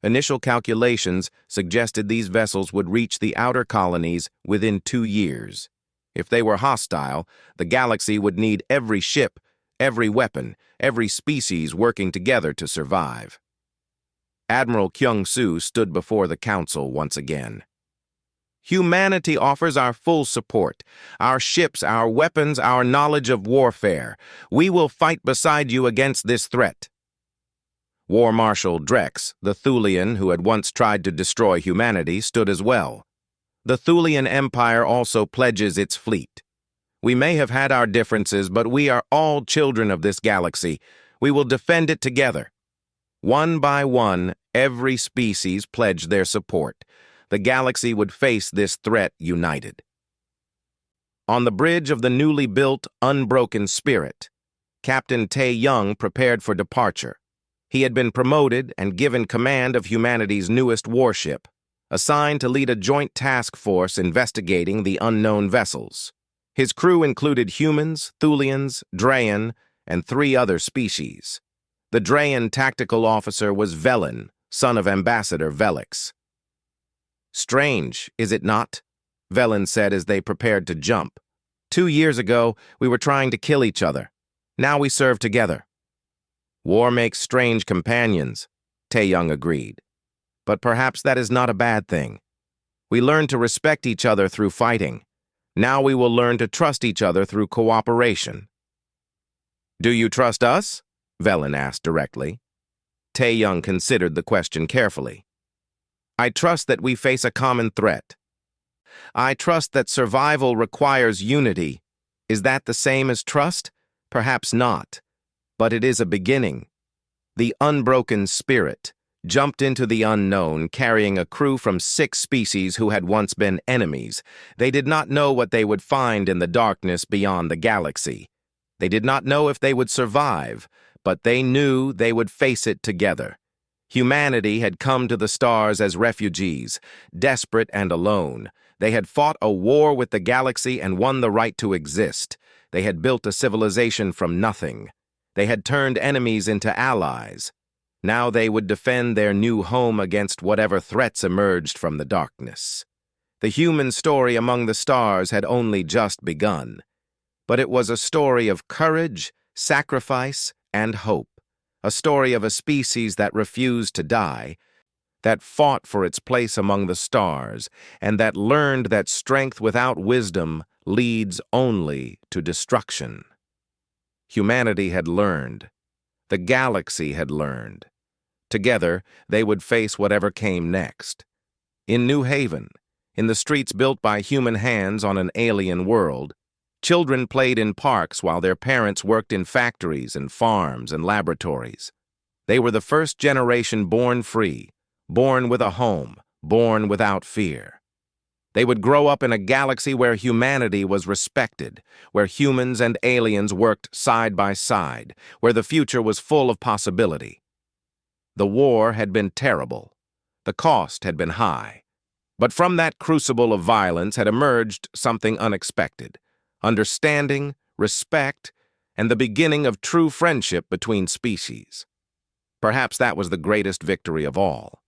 Initial calculations suggested these vessels would reach the outer colonies within 2 years. If they were hostile, the galaxy would need every ship, every weapon, every species working together to survive. Admiral Kyung-soo stood before the Council once again. "Humanity offers our full support, our ships, our weapons, our knowledge of warfare. We will fight beside you against this threat." War Marshal Drex, the Thulian who had once tried to destroy humanity, stood as well. The Thulian Empire also pledges its fleet. "We may have had our differences, but we are all children of this galaxy. We will defend it together." One by one, every species pledged their support. The galaxy would face this threat united. On the bridge of the newly built Unbroken Spirit, Captain Tae-young prepared for departure. He had been promoted and given command of humanity's newest warship, assigned to lead a joint task force investigating the unknown vessels. His crew included humans, Thulians, Drayan, and 3 other species. The Drayan tactical officer was Velen, son of Ambassador Velix. "Strange, is it not?" Velen said as they prepared to jump. 2 years ago, we were trying to kill each other. Now we serve together." "War makes strange companions," Tae-young agreed. "But perhaps that is not a bad thing. We learn to respect each other through fighting. Now we will learn to trust each other through cooperation." "Do you trust us?" Velen asked directly. Tae-young considered the question carefully. "I trust that we face a common threat. I trust that survival requires unity. Is that the same as trust? Perhaps not. But it is a beginning." The Unbroken Spirit jumped into the unknown, carrying a crew from 6 species who had once been enemies. They did not know what they would find in the darkness beyond the galaxy. They did not know if they would survive, but they knew they would face it together. Humanity had come to the stars as refugees, desperate and alone. They had fought a war with the galaxy and won the right to exist. They had built a civilization from nothing. They had turned enemies into allies. Now they would defend their new home against whatever threats emerged from the darkness. The human story among the stars had only just begun. But it was a story of courage, sacrifice, and hope. A story of a species that refused to die, that fought for its place among the stars, and that learned that strength without wisdom leads only to destruction. Humanity had learned. The galaxy had learned. Together, they would face whatever came next. In New Haven, in the streets built by human hands on an alien world, children played in parks while their parents worked in factories and farms and laboratories. They were the first generation born free, born with a home, born without fear. They would grow up in a galaxy where humanity was respected, where humans and aliens worked side by side, where the future was full of possibility. The war had been terrible. The cost had been high. But from that crucible of violence had emerged something unexpected: understanding, respect, and the beginning of true friendship between species. Perhaps that was the greatest victory of all.